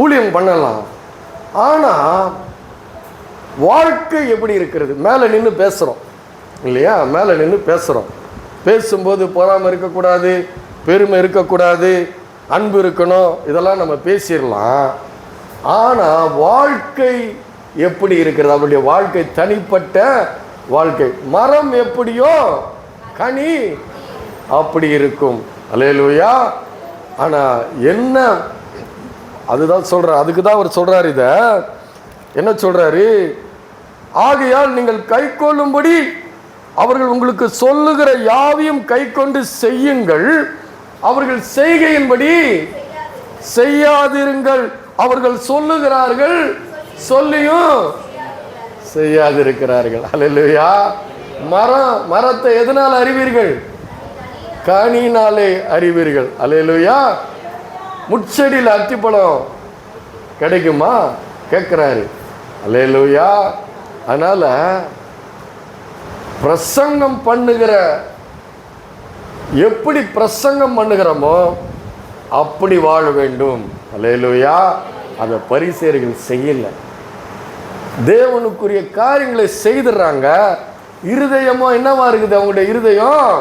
ஊழியம் பண்ணலாம். ஆனால் வாழ்க்கை எப்படி இருக்கிறது? மேலே நின்று பேசுகிறோம் இல்லையா? மேலே நின்று பேசுகிறோம். பேசும்போது பொறாமை இருக்கக்கூடாது, பெருமை இருக்கக்கூடாது, அன்பு இருக்கணும், இதெல்லாம் நம்ம பேசிடலாம். ஆனால் வாழ்க்கை எப்படி இருக்கிறது? அவருடைய வாழ்க்கை தனிப்பட்ட வாழ்க்கை. மரம் எப்படியோ கனி அப்படி இருக்கும். அல்லேலூயா. ஆனால் என்ன, அதுதான் சொல்கிறார். அதுக்கு தான் அவர் சொல்கிறார். இதை என்ன சொல்கிறாரு? ஆகையால் நீங்கள் கை கொள்ளும்படி அவர்கள் உங்களுக்கு சொல்லுகிற யாவையும் கை கொண்டு செய்யுங்கள், அவர்கள் செய்கையின்படி செய்யாதிருங்கள். அவர்கள் சொல்லுகிறார்கள், சொல்லியும் செய்யாதிருக்கிறார்கள். அல்லேலூயா. மரத்தை எதனால் அறிவீர்கள்? கனியினாலே அறிவீர்கள். அல்லேலூயா. முட்செடியில் அத்திப்பழம் கிடைக்குமா கேட்குறாரு. அல்லேலூயா. அதனால் பிரசங்கம் பண்ணுகிற, எப்படி பிரசங்கம் பண்ணுகிறோமோ அப்படி வாழ வேண்டும். அல்லேலூயா. அதை பரிசேயர்கள் செய்யல, தேவனுக்குரிய காரியங்களை செய்துடுறாங்க. இருதயமோ என்னவா இருக்குது? அவங்களுடைய இருதயம்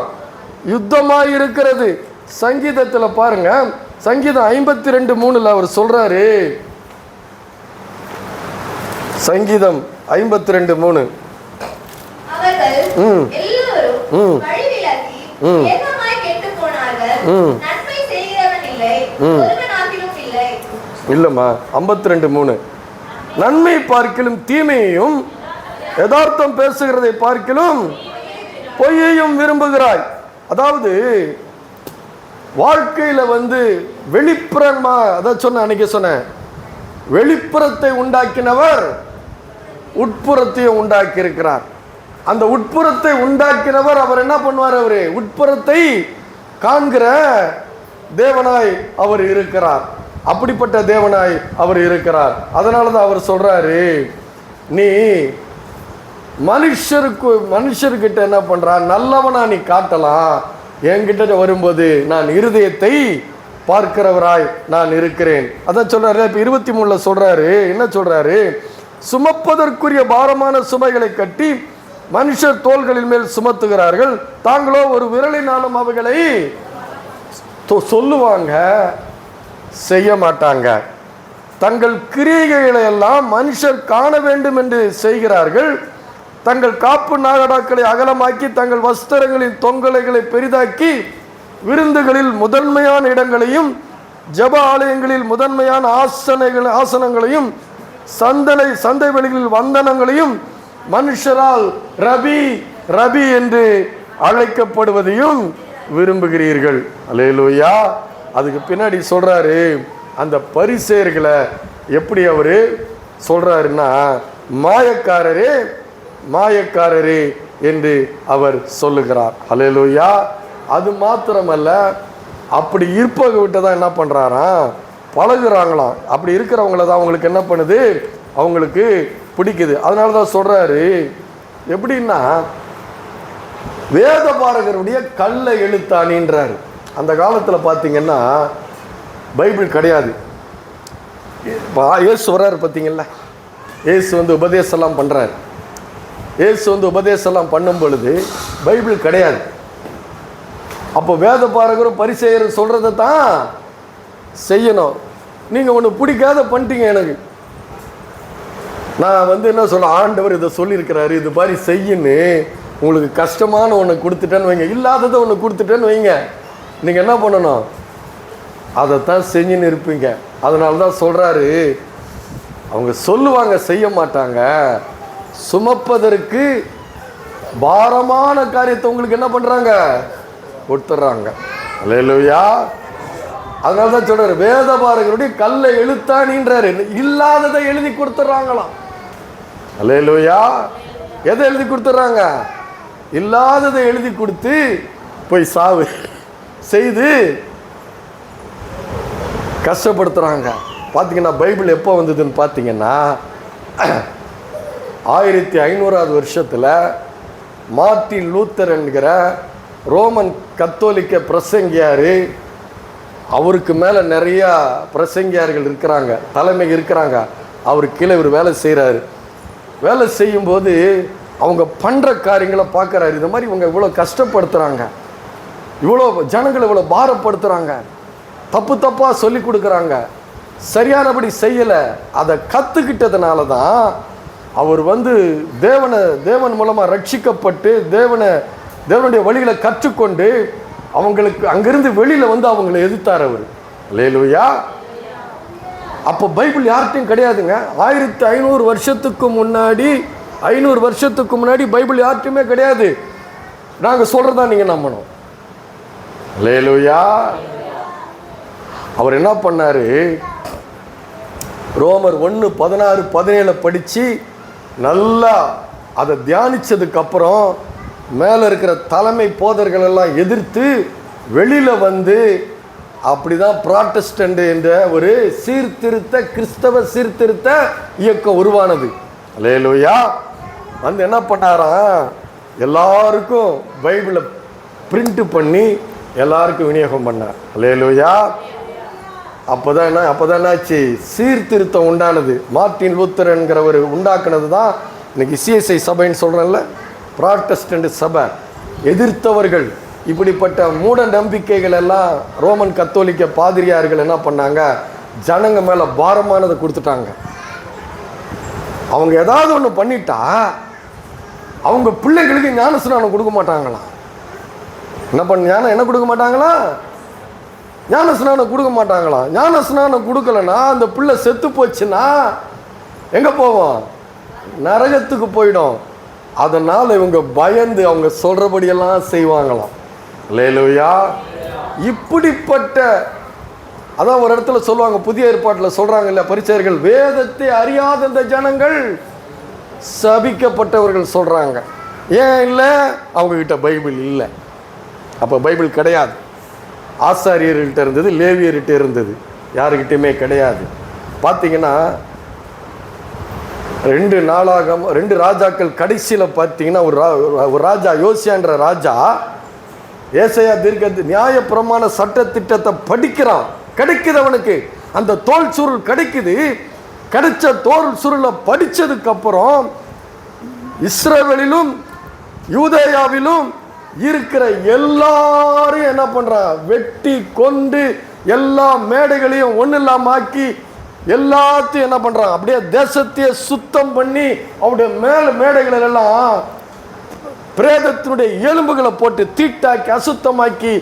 யுத்தமாக இருக்கிறது. சங்கீதத்தில் பாருங்க, சங்கீதம் 52:3 அவர் சொல்றாரு. சங்கீதம் 52:3 இல்லம்மா, 52:3 நன்மை பார்க்கிலும் தீமையையும் யதார்த்தம் பேசுகிறதை பார்க்கிலும் பொய்யையும் விரும்புகிறாய். அதாவது வாழ்க்கையில் வந்து வெளிப்புறமா, அதான் சொன்ன அன்னைக்கு சொன்னேன், வெளிப்புறத்தை உண்டாக்கினவர் உட்புறத்தையும் உண்டாக்கி இருக்கிறார். அந்த உட்புறத்தை உண்டாக்கினவர் அவர் என்ன பண்ணுவார்? அவரு உட்புறத்தை காண்கிற தேவனாய் அவர் இருக்கிறார். அப்படிப்பட்ட தேவனாய் அவர் இருக்கிறார். அதனால தான் அவர் சொல்றாரு, நீ மனுஷர்கிட்ட என்ன பண்றா? நல்லவனா நீ காட்டலாம், என்கிட்ட வரும்போது நான் இருதயத்தை பார்க்கிறவராய் நான் இருக்கிறேன். அதான் சொல்றாரு. இப்ப 23 சொல்றாரு. என்ன சொல்றாரு? சுமப்பதற்குரிய பாரமான சுமைகளை கட்டி மனுஷர் தோள்களின் மேல் சுமத்துகிறார்கள், தாங்களோ ஒரு விரலினாலும் அவைகளை சொல்லுவாங்க, செய்ய மாட்டாங்க. தங்கள் கிரியைகளை எல்லாம் மனுஷர் காண வேண்டும் என்று செய்கிறார்கள். தங்கள் காப்பு நாகடாக்களை அகலமாக்கி தங்கள் வஸ்திரங்களின் தொங்கலைகளை பெரிதாக்கி விருந்துகளில் முதன்மையான இடங்களையும் ஜப ஆலயங்களில் முதன்மையான ஆசனங்களையும் சந்தை வெளிகளில் வந்தனங்களையும் மனுஷரால் ரபி ரபி என்று அழைக்கப்படுவதையும் விரும்புகிறீர்கள். அல்லேலூயா. அதுக்கு பின்னாடி சொல்றாரு, அந்த பரிசேயர்களை எப்படி அவரு சொல்றாருன்னா, மாயக்காரரே மாயக்காரரே என்று அவர் சொல்லுகிறார். அல்லேலூயா. அது மாத்திரமல்ல, அப்படி இருப்பவங்க விட்டு தான் என்ன பண்றாராம்? பழகுறாங்களாம். அப்படி இருக்கிறவங்கள தான் அவங்களுக்கு என்ன பண்ணுது? அவங்களுக்கு பிடிக்குது. அதனால தான் சொல்றாரு, எப்படின்னா வேத பாரகருடைய கள்ள எழுத்தாணின்றாரு. அந்த காலத்தில் பார்த்தீங்கன்னா பைபிள் கிடையாது. இயேசு வர்றாரு பார்த்தீங்களா? இயேசு வந்து உபதேசம்லாம் பண்ணுறாரு. இயேசு வந்து உபதேசம்லாம் பண்ணும் பொழுது பைபிள் கிடையாது. அப்போ வேத பாரகரும் பரிசேயரும் சொல்கிறத தான் செய்யணும். நீங்கள் ஒன்று பிடிக்காத பண்ணிட்டீங்க. எனக்கு நான் என்ன சொல்ல, ஆண்டவர் இதை சொல்லியிருக்கிறாரு, இது மாதிரி செய்யின்னு. உங்களுக்கு கஷ்டமான ஒன்று கொடுத்துட்டேன்னு வைங்க, இல்லாததை ஒன்று கொடுத்துட்டேன்னு வைங்க, நீங்கள் என்ன பண்ணணும்? அதைத்தான் செஞ்சுன்னு இருப்பீங்க. அதனால தான் சொல்கிறாரு, அவங்க சொல்லுவாங்க, செய்ய மாட்டாங்க. சுமப்பதற்கு பாரமான காரியத்தை உங்களுக்கு என்ன பண்ணுறாங்க? கொடுத்துட்றாங்க. அல்லேலூயா. அதனால தான் சொல்கிறார், வேத பாரகருடைய கல்லை எழுத்தானின்றாரு, இல்லாததை எழுதி கொடுத்துட்றாங்களாம். அல்லேலூயா. எதை எழுதி கொடுத்துட்றாங்க? இல்லாததை எழுதி கொடுத்து போய் சாவு செய்து கஷ்டப்படுத்துகிறாங்க. பார்த்தீங்கன்னா பைபிள் எப்போ வந்ததுன்னு பார்த்தீங்கன்னா 1500ஆவது வருஷத்தில் மார்ட்டின் லூத்தர் என்கிற ரோமன் கத்தோலிக்க பிரசங்கியார், அவருக்கு மேலே நிறையா பிரசங்கியார்கள் இருக்கிறாங்க, தலைமை இருக்கிறாங்க. அவருக்கு கீழே இவர் வேலை செய்கிறாரு. வேலை செய்யும்போது அவங்க பண்ணுற காரியங்களை பார்க்குறாரு. இந்த மாதிரி இவங்க இவ்வளோ கஷ்டப்படுத்துகிறாங்க, இவ்வளோ ஜனங்களை இவ்வளோ பாரப்படுத்துகிறாங்க, தப்பு தப்பாக சொல்லி கொடுக்குறாங்க, சரியானபடி செய்யலை. அதை கற்றுக்கிட்டதுனால தான் அவர் தேவன் மூலமாக ரட்சிக்கப்பட்டு தேவனுடைய வழிகளை கற்றுக்கொண்டு அவங்களுக்கு அங்கிருந்து வெளியில் அவங்களை எதிர்த்தார் அவர். அல்லேலூயா. அப்போ பைபிள் யார்கிட்டையும் கிடையாதுங்க. 1500 வருஷத்துக்கு முன்னாடி 500 வருஷத்துக்கு முன்னாடி பைபிள் யார்கிட்டையுமே கிடையாது. நாங்கள் சொல்கிறதா நீங்கள் நம்பணும். அல்லேலூயா. அவர் என்ன பண்ணார்? ரோமர் 1:16-17 படித்து நல்லா அதை தியானித்ததுக்கப்புறம் மேலே இருக்கிற தலைமை போதர்கள் எல்லாம் எதிர்த்து வெளியில் அப்படி தான் புராட்டஸ்டன்ட் என்ற ஒரு கிறிஸ்தவ சீர்திருத்த இயக்கம் உருவானது. அல்லேலூயா. என்ன பண்ணாராம்? எல்லாருக்கும் பைபிளை பிரிண்ட் பண்ணி எல்லாருக்கும் விநியோகம் பண்ணார். அல்லேலூயா. அப்போதான் என்னாச்சு? சீர்திருத்தம் உண்டானது. மார்ட்டின் லூத்தர் என்கிறவர் உண்டாக்குனது தான் இன்னைக்கு சிஎஸ்ஐ சபைன்னு சொல்கிறேன்ல, புராட்டஸ்டன்ட் சபை. எதிர்த்தவர்கள், இப்படிப்பட்ட மூட நம்பிக்கைகள் எல்லாம் ரோமன் கத்தோலிக்க பாதிரியார்கள் என்ன பண்ணாங்க? ஜனங்க மேலே பாரமானதை கொடுத்துட்டாங்க. அவங்க ஏதாவது ஒன்று பண்ணிட்டா அவங்க பிள்ளைங்களுக்கு ஞானஸ்நானம் கொடுக்க மாட்டாங்களாம். என்ன கொடுக்க மாட்டாங்களா? ஞானஸ்நானம் கொடுக்க மாட்டாங்களாம். ஞானஸ்நானம் கொடுக்கலன்னா அந்த பிள்ளை செத்து போச்சுன்னா எங்கே போவோம்? நரகத்துக்கு போயிடும். அதனால் இவங்க பயந்து அவங்க சொல்கிறபடியெல்லாம் செய்வாங்களாம். அல்லேலூயா. இப்படிப்பட்ட அதான் ஒரு இடத்துல சொல்லுவாங்க, புதிய ஏற்பாட்டில் சொல்கிறாங்க இல்லை பரிசேயர்கள், வேதத்தை அறியாத இந்த ஜனங்கள் சபிக்கப்பட்டவர்கள் சொல்கிறாங்க. ஏன் இல்லை? அவங்கக்கிட்ட பைபிள் இல்லை. அப்போ பைபிள் கிடையாது. ஆசாரியர்கிட்ட இருந்தது, லேவியர்கிட்ட இருந்தது, யாருக்கிட்டையுமே கிடையாது. பார்த்தீங்கன்னா 2 ராஜாக்கள் கடைசியில் பார்த்தீங்கன்னா ஒரு ராஜா, யோசியான்ற ராஜா, ஏசாயா தீர்க்க நியாய பிரமாண சட்ட திட்டத்தை படிக்கிறான். கிடைக்குது அவனுக்கு, அந்த தோல் சுருள் கிடைக்குது. கிடைச்ச தோல் சுருளை படித்ததுக்கப்புறம் இஸ்ரவேலிலும் யூதேயாவிலும் இருக்கிற எல்லாரையும் என்ன பண்ணுறான்? வெட்டி கொண்டு எல்லா மேடைகளையும் ஒன்றும் இல்லாமல் ஆக்கி எல்லாத்தையும் என்ன பண்ணுறான்? அப்படியே தேசத்தையே சுத்தம் பண்ணி அவருடைய மேடைகளில் எல்லாம் பிரேதத்தினுடைய எலும்புகளை போட்டு தீட்டாக்கி அசுத்தமாக்கி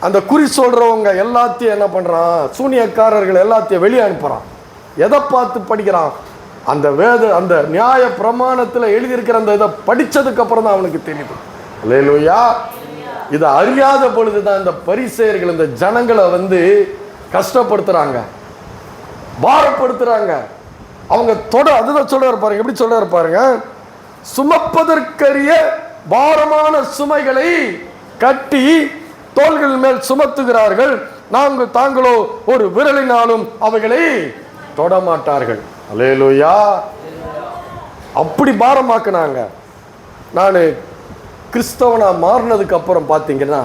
அந்த குறி சொல்கிறவங்க எல்லாத்தையும் என்ன பண்ணுறான்? சூனியக்காரர்கள் எல்லாத்தையும் வெளியே அனுப்புகிறான். எதை பார்த்து படிக்கிறான்? அந்த நியாய பிரமாணத்தில் எழுதியிருக்கிற அந்த இதை படித்ததுக்கப்புறம் தான் அவனுக்கு தெரியுது. அல்லேலூயா. இதை அறியாத பொழுது தான் இந்த பரிசேயர்கள் இந்த ஜனங்களை கஷ்டப்படுத்துகிறாங்க, பாரப்படுத்துகிறாங்க. அவங்க அதுதான் சொல்றாரு பாருங்க, எப்படி சொல்றாரு பாருங்க, சுமப்பதற்கரிய பாரமான சுமைகளை கட்டி தோள்கள் மேல் சுமத்துகிறார்கள், தாங்களோ ஒரு விரலினாலும் அவைகளை தொடமாட்டார்கள். அல்லேலூயா. அப்படி பாரமாக்குனாங்க. நான் கிறிஸ்தவனா மாறினதுக்கு அப்புறம் பார்த்தீங்கன்னா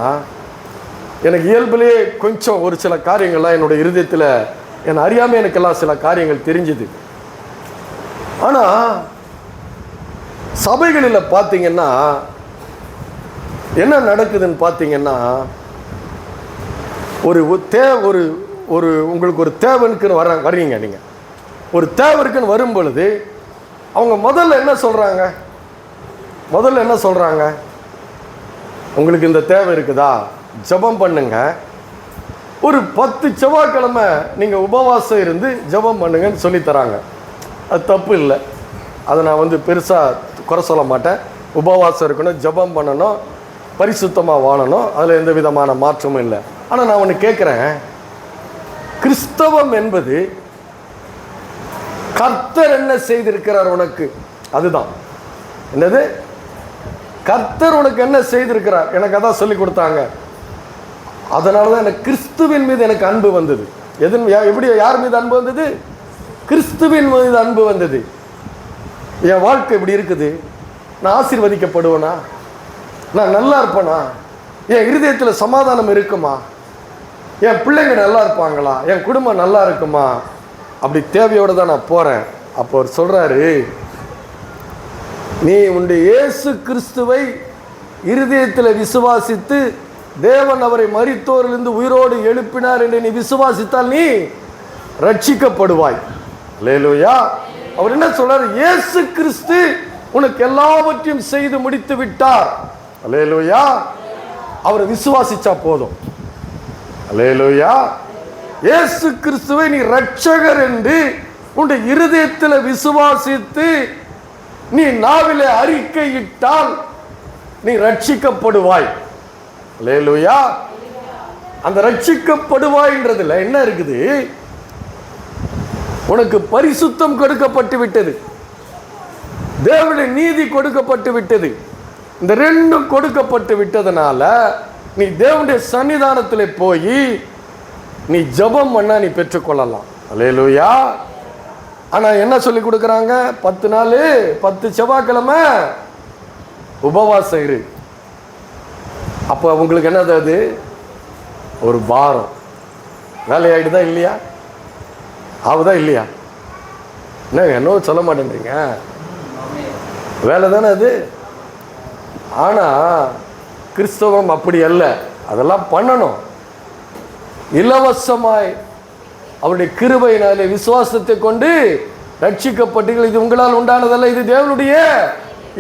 எனக்கு இயல்பிலேயே கொஞ்சம் ஒரு சில காரியங்கள்லாம் என்னுடைய இருதயத்தில் என்னை அறியாமல் எனக்கெல்லாம் சில காரியங்கள் தெரிஞ்சுது. ஆனால் சபைகளில் பார்த்தீங்கன்னா என்ன நடக்குதுன்னு பார்த்தீங்கன்னா ஒரு ஒரு ஒரு உங்களுக்கு ஒரு தேவைக்குன்னு வர்றீங்க நீங்கள், ஒரு தேவைக்குன்னு வரும் பொழுது அவங்க முதல்ல என்ன சொல்கிறாங்க? உங்களுக்கு இந்த தேவை இருக்குதா, ஜெபம் பண்ணுங்க. ஒரு 10 செவ்வாய்க்கிழமை நீங்கள் உபவாசம் இருந்து ஜெபம் பண்ணுங்கன்னு சொல்லித்தராங்க. அது தப்பு இல்லை, அதை நான் பெருசாக குறை சொல்ல மாட்டேன். உபவாசம் இருக்கணும், ஜெபம் பண்ணணும், பரிசுத்தமாக வாழணும், அதில் எந்த விதமான மாற்றமும் இல்லை. ஆனால் நான் ஒன்று கேட்குறேன், கிறிஸ்தவம் என்பது கர்த்தர் என்ன செய்திருக்கிறார் உனக்கு, அதுதான். என்னது? கர்த்தர் உனக்கு என்ன செய்திருக்கிறார், எனக்கு அதான் சொல்லி கொடுத்தாங்க. அதனால தான் எனக்கு கிறிஸ்துவின் மீது எனக்கு அன்பு வந்தது. எப்படி யார் மீது அன்பு வந்தது? கிறிஸ்துவின் மீது அன்பு வந்தது. என் வாழ்க்கை இப்படி இருக்குது, நான் ஆசீர்வதிக்கப்படுவேனா, நான் நல்லா இருப்பேனா, என் இருதயத்தில் சமாதானம் இருக்குமா, என் பிள்ளைங்க நல்லா இருப்பாங்களா, என் குடும்பம் நல்லா இருக்குமா, அப்படி தேவையோடு தான் நான் போகிறேன். அப்போ அவர் சொல்கிறாரு, நீ உன்னுடைய இயேசு கிறிஸ்துவை இருதயத்தில் விசுவாசித்து தேவன் அவரை மரித்தோரிலிருந்து உயிரோடு எழுப்பினார் என்று நீ விசுவாசித்தால் நீ ரட்சிக்கப்படுவாய். அல்லேலூயா. அவர் என்ன சொல்றார்? இயேசு கிறிஸ்து உனக்கு எல்லாவற்றையும் செய்து முடித்து விட்டார். அல்லேலூயா. அவரை விசுவாசிச்சா போதும். அல்லேலூயா. இயேசு கிறிஸ்துவை நீ ரட்சகர் என்று உன்னுடைய இருதயத்தில் விசுவாசித்து நீ நாவிலே அறிக்கையிட்டால் நீ ரட்சிக்கப்படுவாய். அல்லேலூயா. அந்த ரட்சிக்கப்படுவாய்ன்றதுல என்ன இருக்குது? உனக்கு பரிசுத்தம் கொடுக்கப்பட்டு விட்டது, தேவனுடைய நீதி கொடுக்கப்பட்டு விட்டது. இந்த ரெண்டும் கொடுக்கப்பட்டு விட்டதனால நீ தேவனுடைய சன்னிதானத்தில் போய் நீ ஜெபம் பண்ணா நீ பெற்றுக்கொள்ளலாம். அல்லேலூயா. ஆனா என்ன சொல்லி கொடுக்குறாங்க? 10 நாள் 10 செவ்வாய்க்கிழமை உபவாசம் இரு. அப்போ உங்களுக்கு என்னது? அது ஒரு பாரம். வேலையாயிடுதா இல்லையா? ஆகுதா இல்லையா? என்ன சொல்ல மாட்டேன்றீங்க? வேலை தானே அது. ஆனால் கிறிஸ்தவம் அப்படி அல்ல. அதெல்லாம் பண்ணணும். இலவசமாய் அவருடைய கிருபையினாலே விசுவாசத்தை கொண்டு ரட்சிக்கப்பட்டீர்கள். இது உங்களால் உண்டானதல்ல, இது தேவனுடைய.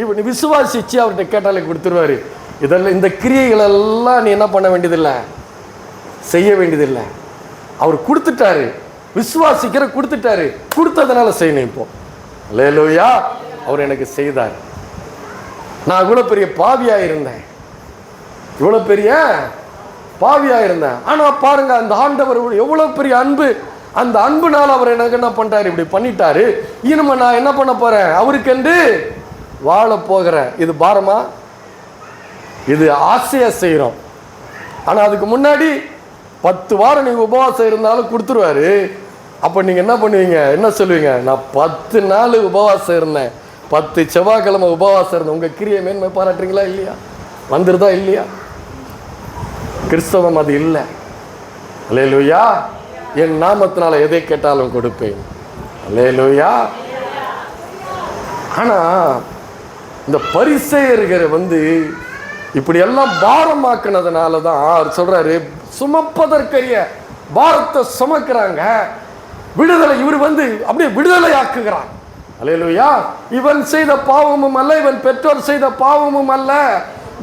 இப்படி விசுவாசிச்சு அவர்கிட்ட கேட்டாலே கொடுத்துருவாரு. இதெல்லாம் இந்த கிரியைகள் எல்லாம் நீ என்ன பண்ண வேண்டியதில்லை, செய்ய வேண்டியதில்லை. அவர் கொடுத்துட்டாரு, விசுவாசிக்கிற கொடுத்துட்டாரு, கொடுத்ததுனால செய்யணும். இப்போ அல்லேலூயா. அவர் எனக்கு செய்தார். நான் இவ்வளோ பெரிய பாவியாக இருந்தேன், இவ்வளோ பெரிய பாவியாக இருந்தேன். ஆனால் பாருங்க, அந்த ஆண்டவர் எவ்வளோ பெரிய அன்பு. அந்த அன்புனால அவர் எனக்கு என்ன பண்ணிட்டாரு, இப்படி பண்ணிட்டாரு. இனிமே நான் என்ன பண்ண போறேன்? அவருக்கென்று வாழ போகிறேன். இது பாரமா? இது ஆசையா செய்கிறோம். ஆனால் அதுக்கு முன்னாடி 10 வாரம் நீங்கள் உபவாசம் இருந்தாலும் கொடுத்துருவாரு. அப்போ நீங்கள் என்ன பண்ணுவீங்க? என்ன சொல்லுவீங்க? நான் 10 நாள் உபவாசம் இருந்தேன், 10 செவ்வாய்க்கிழமை உபவாசம் இருந்தேன். உங்கள் கிரியை மேன்மை பாராட்டுறீங்களா இல்லையா? வந்துருதா இல்லையா? கிறிஸ்தவம் அது இல்லை. அல்லேலூயா. என் நாமத்தினால எதை கேட்டாலும் கொடுப்பேன். அல்லேலூயா. ஆனால் இந்த பரிசேயர்கள் இப்படி எல்லாம் பாரமாக்குனதுனால தான் அவர் சொல்றாரு, சுமப்பதற்கரிய பாரத்தை சுமக்கிறாங்க. விடுதலை இவர் அப்படியே விடுதலை ஆக்குகிறான். அல்லேலூயா. இவன் செய்த பாவமும் அல்ல, இவன் பெற்றோர் செய்த பாவமும் அல்ல,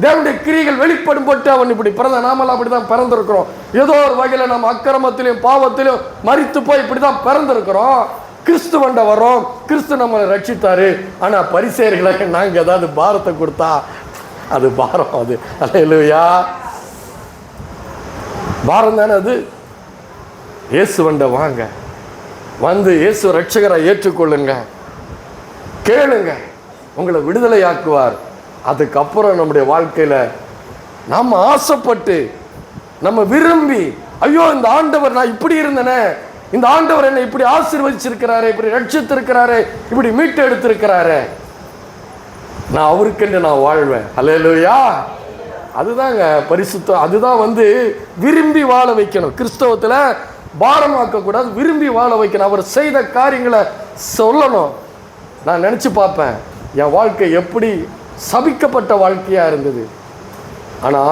தேவனுடைய கிரியைகள் வெளிப்படும் போட்டு அவன் இப்படி பிறந்த. நாமெல்லாம் அப்படிதான் பிறந்திருக்கிறோம். ஏதோ ஒரு வகையில் நம்ம அக்கிரமத்திலையும் பாவத்திலையும் மரித்து போய் இப்படிதான் பிறந்திருக்கிறோம். கிறிஸ்துவண்ட வரோம், கிறிஸ்து நம்மளை ரட்சித்தாரு. ஆனா பரிசேயர்களை நாங்க ஏதாவது பாரத்தை கொடுத்தா அது பாரம். அது அல்லேலூயா, பாரம் தானே அது. இயேசுவண்ட வாங்க, இயேசு ரட்சகரை ஏற்றுக்கொள்ளுங்க, கேளுங்க, உங்களை விடுதலை ஆக்குவார். அதுக்கப்புறம் நம்முடைய வாழ்க்கையில நம்ம ஆசைப்பட்டு நம்ம விரும்பி, ஐயோ இந்த ஆண்டவர் நான் இப்படி இருந்தேனே, இந்த ஆண்டவர் என்னை இப்படி ஆசீர்வதிச்சிருக்கிறாரே, இப்படி ரட்சித்திருக்கிறாரே, இப்படி மீட்டு எடுத்திருக்கிறாரே, நான் அவருக்கென்று நான் வாழ்வேன். அல்லேலூயா. அதுதாங்க பரிசுத்தம். அதுதான் விரும்பி வாழ வைக்கணும். கிறிஸ்தவத்தில் பாரமாக்க கூடாது, விரும்பி வாழ வைக்கணும். அவர் செய்த காரியங்களை சொல்லணும். நான் நினச்சி பார்ப்பேன், என் வாழ்க்கை எப்படி சபிக்கப்பட்ட வாழ்க்கையாக இருந்தது. ஆனால்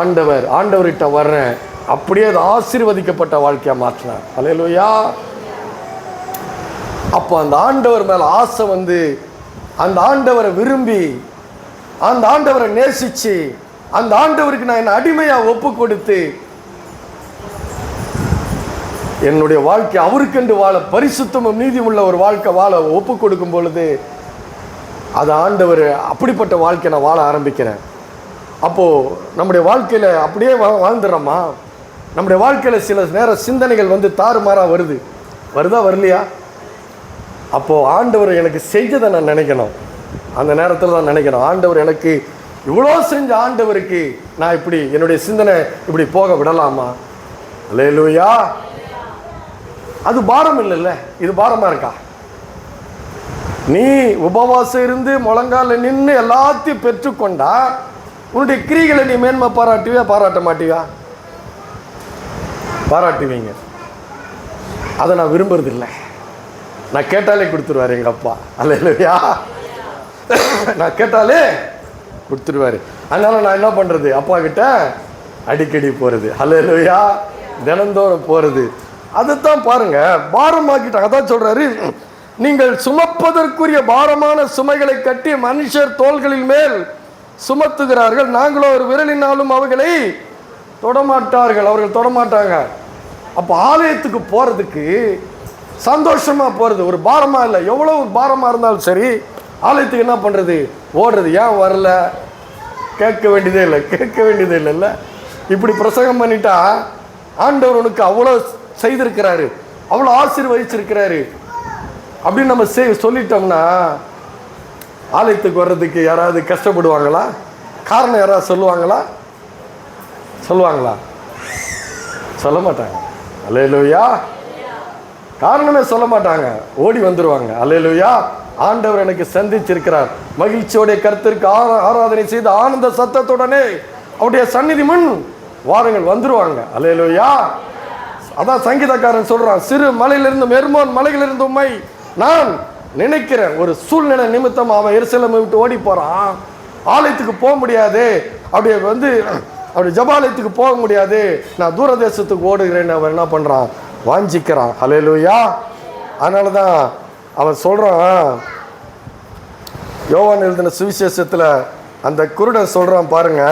ஆண்டவர்கிட்ட வர்றேன், அப்படியே அது ஆசீர்வதிக்கப்பட்ட வாழ்க்கையா மாற்றினார். அல்லேலூயா. அப்போ அந்த ஆண்டவர் மேல ஆசை வந்து, அந்த ஆண்டவரை விரும்பி, அந்த ஆண்டவரை நேசிச்சு, அந்த ஆண்டவருக்கு நான் என்ன அடிமையா ஒப்பு கொடுத்து என்னுடைய வாழ்க்கை அவருக்கென்று வாழ, பரிசுத்தமும் நீதியும் உள்ள ஒரு வாழ்க்கை வாழ ஒப்பு கொடுக்கும் பொழுது அது ஆண்டவர் அப்படிப்பட்ட வாழ்க்கை நான் வாழ ஆரம்பிக்கிறேன். அப்போது நம்முடைய வாழ்க்கையில் அப்படியே வாழ்ந்துடுறோமா? நம்முடைய வாழ்க்கையில் சில நேர சிந்தனைகள் வந்து தாறுமாறாக வருதா வரலையா? அப்போது ஆண்டவர் எனக்கு செஞ்சதை நான் நினைக்கணும். அந்த நேரத்தில் தான் நினைக்கணும், ஆண்டவர் எனக்கு இவ்வளோ செஞ்ச ஆண்டவருக்கு நான் இப்படி என்னுடைய சிந்தனை இப்படி போக விடலாமா? அல்லேலூயா. அது பாரம் இல்லைல்ல, இது பாரமாக இருக்கா? நீ உபவாசம் இருந்து முழங்கால நின்று எல்லாத்தையும் பெற்றுக்கொண்டா உன்னுடைய கிரிகளை நீ மேன்மை பாராட்டுவியா பாராட்ட மாட்டியா? பாராட்டுவீங்க. அதை நான் விரும்புறதில்லை. நான் கேட்டாலே கொடுத்துருவாரு எங்கள் அப்பா. அல்லேலூயா. நான் கேட்டாலே கொடுத்துருவாரு. அதனால நான் என்ன பண்ணுறது? அப்பா கிட்ட அடிக்கடி போகிறது. அல்லேலூயா. தினந்தோறும் போகிறது. அதைத்தான் பாருங்க, பாரமாக்கிட்டாங்க. அதான் சொல்றாரு, நீங்கள் சுமப்பதற்குரிய பாரமான சுமைகளை கட்டி மனுஷர் தோள்களின் மேல் சுமத்துகிறார்கள், நாங்களோ ஒரு விரலினாலும் அவர்களை தொடமாட்டார்கள். அவர்கள் தொடமாட்டாங்க. அப்போ ஆலயத்துக்கு போகிறதுக்கு சந்தோஷமாக போகிறது, ஒரு பாரமாக இல்லை. எவ்வளோ பாரமாக இருந்தாலும் சரி, ஆலயத்துக்கு என்ன பண்ணுறது? ஓடுறது. ஏன் வரல? கேட்க வேண்டியதே இல்லைல்ல. இப்படி பிரசங்கம் பண்ணிட்டா ஆண்டவர் உனக்கு அவ்வளோ செய்திருக்கிறாரு, அவ்வளோ ஆசீர்வதிச்சிருக்கிறாரு அப்படின்னு நம்ம சொல்லிட்டோம்னா ஆலயத்துக்கு வர்றதுக்கு யாராவது கஷ்டப்படுவாங்களா? காரணம் யாராவது சொல்லுவாங்களா? சொல்ல மாட்டாங்க. அல்லேலூயா. காரணமே சொல்ல மாட்டாங்க, ஓடி வந்துருவாங்க. அல்லேலூயா. ஆண்டவர் எனக்கு சந்திச்சிருக்கிறார். மகிழ்ச்சியோடைய கர்த்தருக்கு ஆராதனை செய்து ஆனந்த சத்தத்துடனே அவருடைய சந்நிதி முன் வாருங்கள், வந்துருவாங்க. அல்லேலூயா. அதான் சங்கீதக்காரன் சொல்றான், சிறு மலையிலிருந்து மெர்மோன் மலையிலிருந்து உம்மை நான் நினைக்கிறேன். ஒரு சூழ்நிலை நிமித்தம் அவன் எருசலேமை விட்டு ஓடி போறான். ஆலயத்துக்கு போக முடியாது, அப்படி ஜபாலயத்துக்கு போக முடியாது, நான் தூரதேசத்துக்கு ஓடுகிறேன்னு அவன் என்ன பண்றான்? வாஞ்சிக்கிறான். அல்லேலூயா. அதனால தான் அவன் சொல்றான், யோவான் எழுதின சுவிசேஷத்தில் அந்த குருடன் சொல்றான் பாருங்க,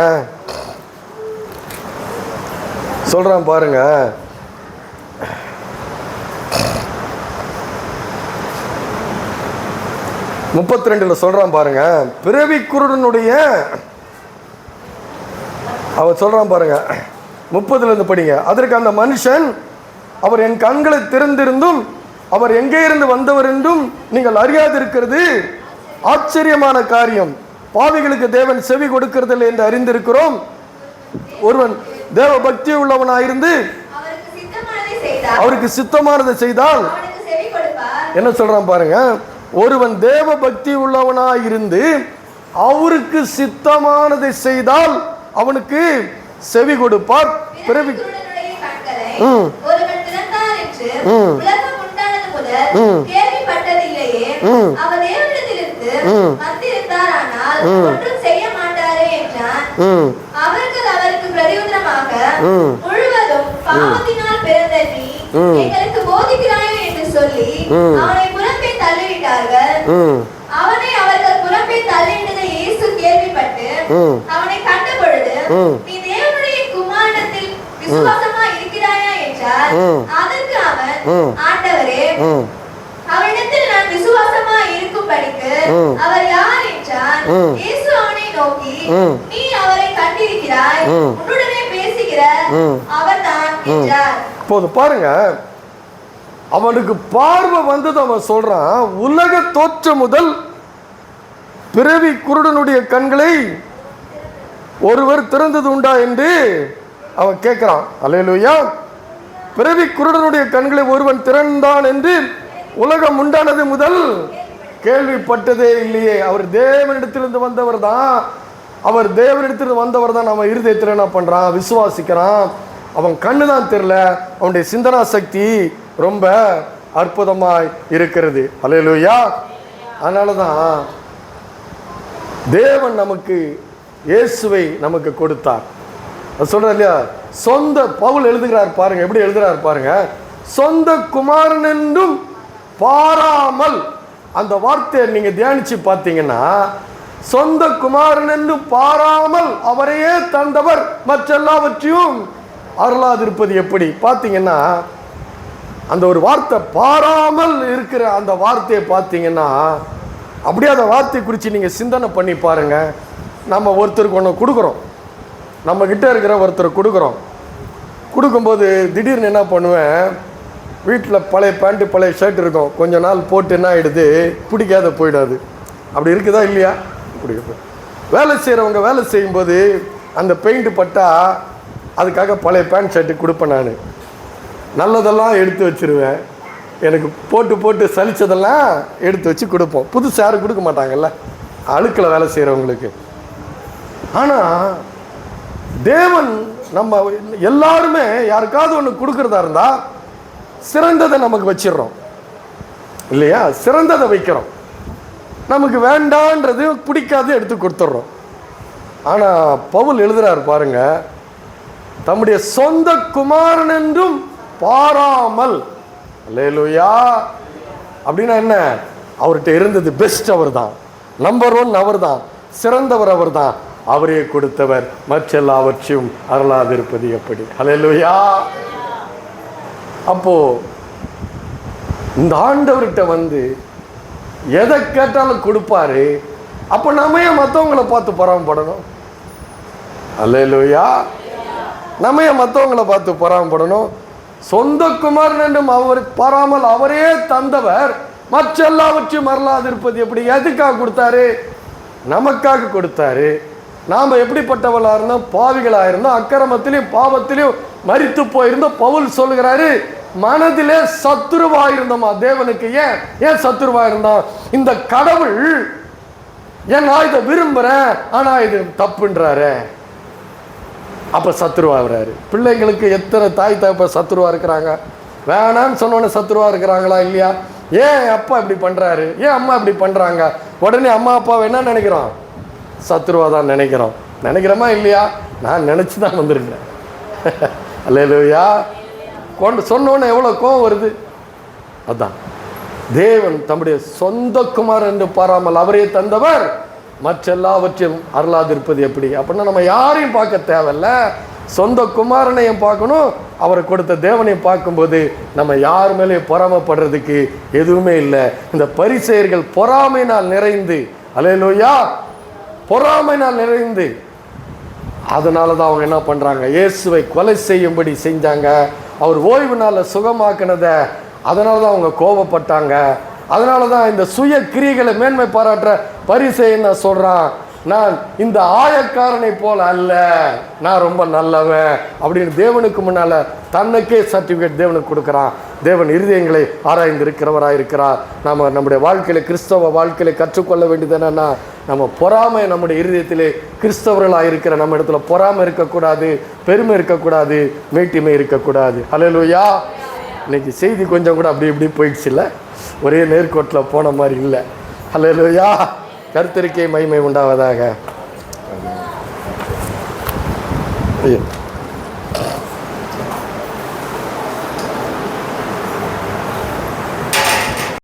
32 சொல்றான் பாருங்க, பிறவி குருடனுடைய அவன் சொல்றான் பாருங்க, 30 படிங்க. அதற்கு அந்த மனுஷன், அவர் என் கண்களை திறந்திருந்தும் அவர் எங்கே இருந்து வந்தவர் என்றும் நீங்கள் அறியாதிருக்கிறது ஆச்சரியமான காரியம். பாவிகளுக்கு தேவன் செவி கொடுக்கிறதில்லை என்று அறிந்திருக்கிறோம். ஒருவன் தேவ பக்தி உள்ளவனாயிருந்து அவருக்கு சித்தமானதை செய்தால் என்ன சொல்றான் பாருங்க, ஒருவன் தேவ பக்தி உள்ளவனாயிருந்து அவருக்கு சித்தமானதை செய்தால் அவனுக்கு செவி கொடுப்பார். பிறவி அவருக்கு பிரதியுத்தரமாக, முழுவதும் பாவத்தினால் பிறந்த நீ எங்களுக்கு போதிக்கிறாய் என்று சொல்லி அவனை புறம்பே தள்ளிவிட்டார்கள். அவனை அவர்கள் புறம்பே தள்ளிவிட்டதை இயேசு கேள்விப்பட்டு அவனை கண்ட பொழுது, நீ தேவனுடைய குமாரனிடத்தில் விசுவாசமா இருக்கிறாயா என்றார். அதற்கு அவன், ஆண்டவரே, அவனிடத்தில் நான் விசுவாசமா இருக்கும்படிக்கு அவர் யார் என்றான். இயேசு அவனை நோக்கி, நீ அவரை கண்டிருக்கிறாய், உன்னுடனே பேசுகிற அவர்தான் என்றார். இப்போது பாருங்க, அவனுக்கு பார்வை வந்தது. அவன் சொல்றான், உலக தோற்றம் முதல் பிறவி குருடனுடைய கண்களை ஒருவர் திறந்தது உண்டா என்று அவன் கேட்கிறான். அல்லேலூயா. பிறவி குருடனுடைய கண்களை ஒருவன் திறந்தான் என்று உலகம் உண்டானது முதல் கேள்விப்பட்டதே இல்லையே. அவர் தேவனிடத்திலிருந்து வந்தவர் தான். அவன் இருதயத்தில் என்ன பண்றான்? விசுவாசிக்கிறான். அவன் கண்ணு தான் தெரியல, அவனுடைய சிந்தனா சக்தி ரொம்ப அற்புதமாய் இருக்கிறது. அல்லேலூயா. அதனால தான் தேவன் நமக்கு இயேசுவை நமக்கு கொடுத்தார். சொல்ற இல்லையா, சொந்த பவுல் எழுதுகிறார் பாருங்க, எப்படி எழுதுகிறார் பாருங்க. சொந்த குமாரன் என்றும் பாராமல், அந்த வார்த்தையை நீங்க தியானிச்சு பார்த்தீங்கன்னா, சொந்த குமாரன் என்றும் பாராமல் அவரையே தந்தவர் மற்றெல்லாவற்றையும் அருளாதிருப்பது எப்படி பார்த்தீங்கன்னா, அந்த ஒரு வார்த்தை பாராமல் இருக்கிற அந்த வார்த்தையை பார்த்தீங்கன்னா, அப்படியே அந்த வார்த்தையை குறித்து நீங்கள் சிந்தனை பண்ணி பாருங்க. நம்ம ஒருத்தருக்கு ஒன்று கொடுக்குறோம், நம்ம கிட்ட இருக்கிற ஒருத்தரை கொடுக்கும்போது திடீர்னு என்ன பண்ணுவேன், வீட்டில் பழைய பேண்ட்டு பழைய ஷர்ட் இருக்கும், கொஞ்ச நாள் போட்டு என்ன ஆகிடுது, பிடிக்காத போயிடாது. அப்படி இருக்குதா இல்லையா? பிடிக்குது. வேலை செய்கிறவங்க வேலை செய்யும்போது அந்த பெயிண்ட் பட்டால் அதுக்காக பழைய பேண்ட் ஷர்ட்டு கொடுப்பேன். நான் நல்லதெல்லாம் எடுத்து வச்சுருவேன், எனக்கு போட்டு சலிச்சதெல்லாம் எடுத்து வச்சு கொடுப்போம். புதுசு யாரும் கொடுக்க மாட்டாங்கல்ல, அழுக்கில் வேலை செய்கிறவங்களுக்கு. ஆனால் தேவன் நம்ம எல்லாருமே யாருக்காவது ஒன்று கொடுக்குறதா இருந்தால் சிறந்ததை நமக்கு வச்சிடுறோம் இல்லையா? சிறந்ததை வைக்கிறோம். நமக்கு வேண்டான்றது பிடிக்காது எடுத்து கொடுத்துட்றோம். ஆனால் பவுல் எழுதுறாரு பாருங்க, தம்முடைய சொந்த குமாரன் என்றும் பாராமல். அல்லேலூயா. அப்படின்னா என்ன? அவர்கிட்ட இருந்தது பெஸ்ட் அவர் தான், நம்பர் 1 அவர் தான், சிறந்தவர் அவர் தான், அவரே கொடுத்தவர் மற்றெல்லாவற்றையும் அருளாதிருப்பது எப்படி? அல்லேலூயா. அப்போ இந்த ஆண்டவர்கிட்ட வந்து எதை கேட்டாலும் கொடுப்பாரு. அப்போ நம்ம ஏன் மற்றவங்களை பார்த்து பொறாமப்படணும்? அல்லேலூயா. நம்ம ஏன் மற்றவங்களை பார்த்து பொறாமப்படணும்? சொந்த குமாரன் என்றும் அவர் பாராமல் அவரே தந்தவர் மற்றெல்லாவற்றையும் அருளாதிருப்பது எப்படி? எதுக்காக கொடுத்தாரு? நமக்காக கொடுத்தாரு. நாம் எப்படிப்பட்டவளாக இருந்தோம்? பாவிகளாக இருந்தோம், அக்கிரமத்திலையும் பாவத்திலையும் மரித்து போயிருந்தோம். பவுல் சொல்லுகிறாரு, மனதிலே சத்துருவா இருந்தோமா தேவனுக்கு. ஏன் சத்துருவா இருந்தோம்? இந்த கடவுள் நான் இதை விரும்புகிறேன், ஆனால் இது தப்புன்றாரு. அப்போ சத்துருவாகிறாரு. பிள்ளைங்களுக்கு எத்தனை தாய் தகப்ப சத்துருவா இருக்கிறாங்க? வேணான்னு சொன்னோன்னே சத்துருவா இருக்கிறாங்களா இல்லையா? ஏன் அப்பா இப்படி பண்ணுறாரு, ஏன் அம்மா இப்படி பண்ணுறாங்க, உடனே அம்மா அப்பாவை என்ன நினைக்கிறோம்? சத்துருவா தான் நினைக்கிறோமா இல்லையா? நான் நினச்சி தான் வந்திருக்கேன். அல்லேலூயா. சொன்னோன்னே எவ்வளோ கோவம் வருது. அதான் தேவன் தம்முடைய சொந்த குமாரன் என்று பாராமல் அவரே தந்தவர் மற்றெல்லாவற்றையும் அருளாதிருப்பது எப்படி? அப்படின்னா நம்ம யாரையும் பார்க்க தேவையில்ல, சொந்த குமாரனையும் பார்க்கணும், அவரை கொடுத்த தேவனையும் பார்க்கும்போது நம்ம யார் மேலேயும் பொறாமைப்படுறதுக்கு எதுவுமே இல்லை. இந்த பரிசேயர்கள் பொறாமையினால் நிறைந்து, அல்லேலூயா, பொறாமையினால் நிறைந்து, அதனால தான் அவங்க என்ன பண்ணுறாங்க, இயேசுவை கொலை செய்யும்படி செஞ்சாங்க. அவர் ஓய்வு நாளில் சுகமாக்கினதை அதனால தான் அவங்க கோபப்பட்டாங்க. அதனால தான் இந்த சுய கிரியைகளை மேன்மை பாராட்டுற பரிசேயன் நான் சொல்கிறான், நான் இந்த ஆயக்காரனை போல அல்ல, நான் ரொம்ப நல்லவன் அப்படின்னு தேவனுக்கு முன்னால் தன்னுக்கே சர்டிஃபிகேட் தேவனுக்கு கொடுக்குறான். தேவன் இருதயங்களை ஆராய்ந்து இருக்கிறவராக இருக்கிறார். நம்ம நம்முடைய வாழ்க்கையில், கிறிஸ்தவ வாழ்க்கையில் கற்றுக்கொள்ள வேண்டியது என்னென்னா, நம்ம பொறாமை நம்முடைய இருதயத்திலே கிறிஸ்தவர்களாக இருக்கிற நம்ம இடத்துல பொறாமை இருக்கக்கூடாது, பெருமை இருக்கக்கூடாது, மேட்டிமை இருக்கக்கூடாது. அல்லேலூயா. இன்னைக்கு செய்தி கொஞ்சம் கூட அப்படி இப்படி போயிடுச்சுல்ல, ஒரே நேர்கோட்டில் போன மாதிரி இல்லை. அல்லேலூயா. கர்த்தருக்கே மகிமை உண்டாவதாக.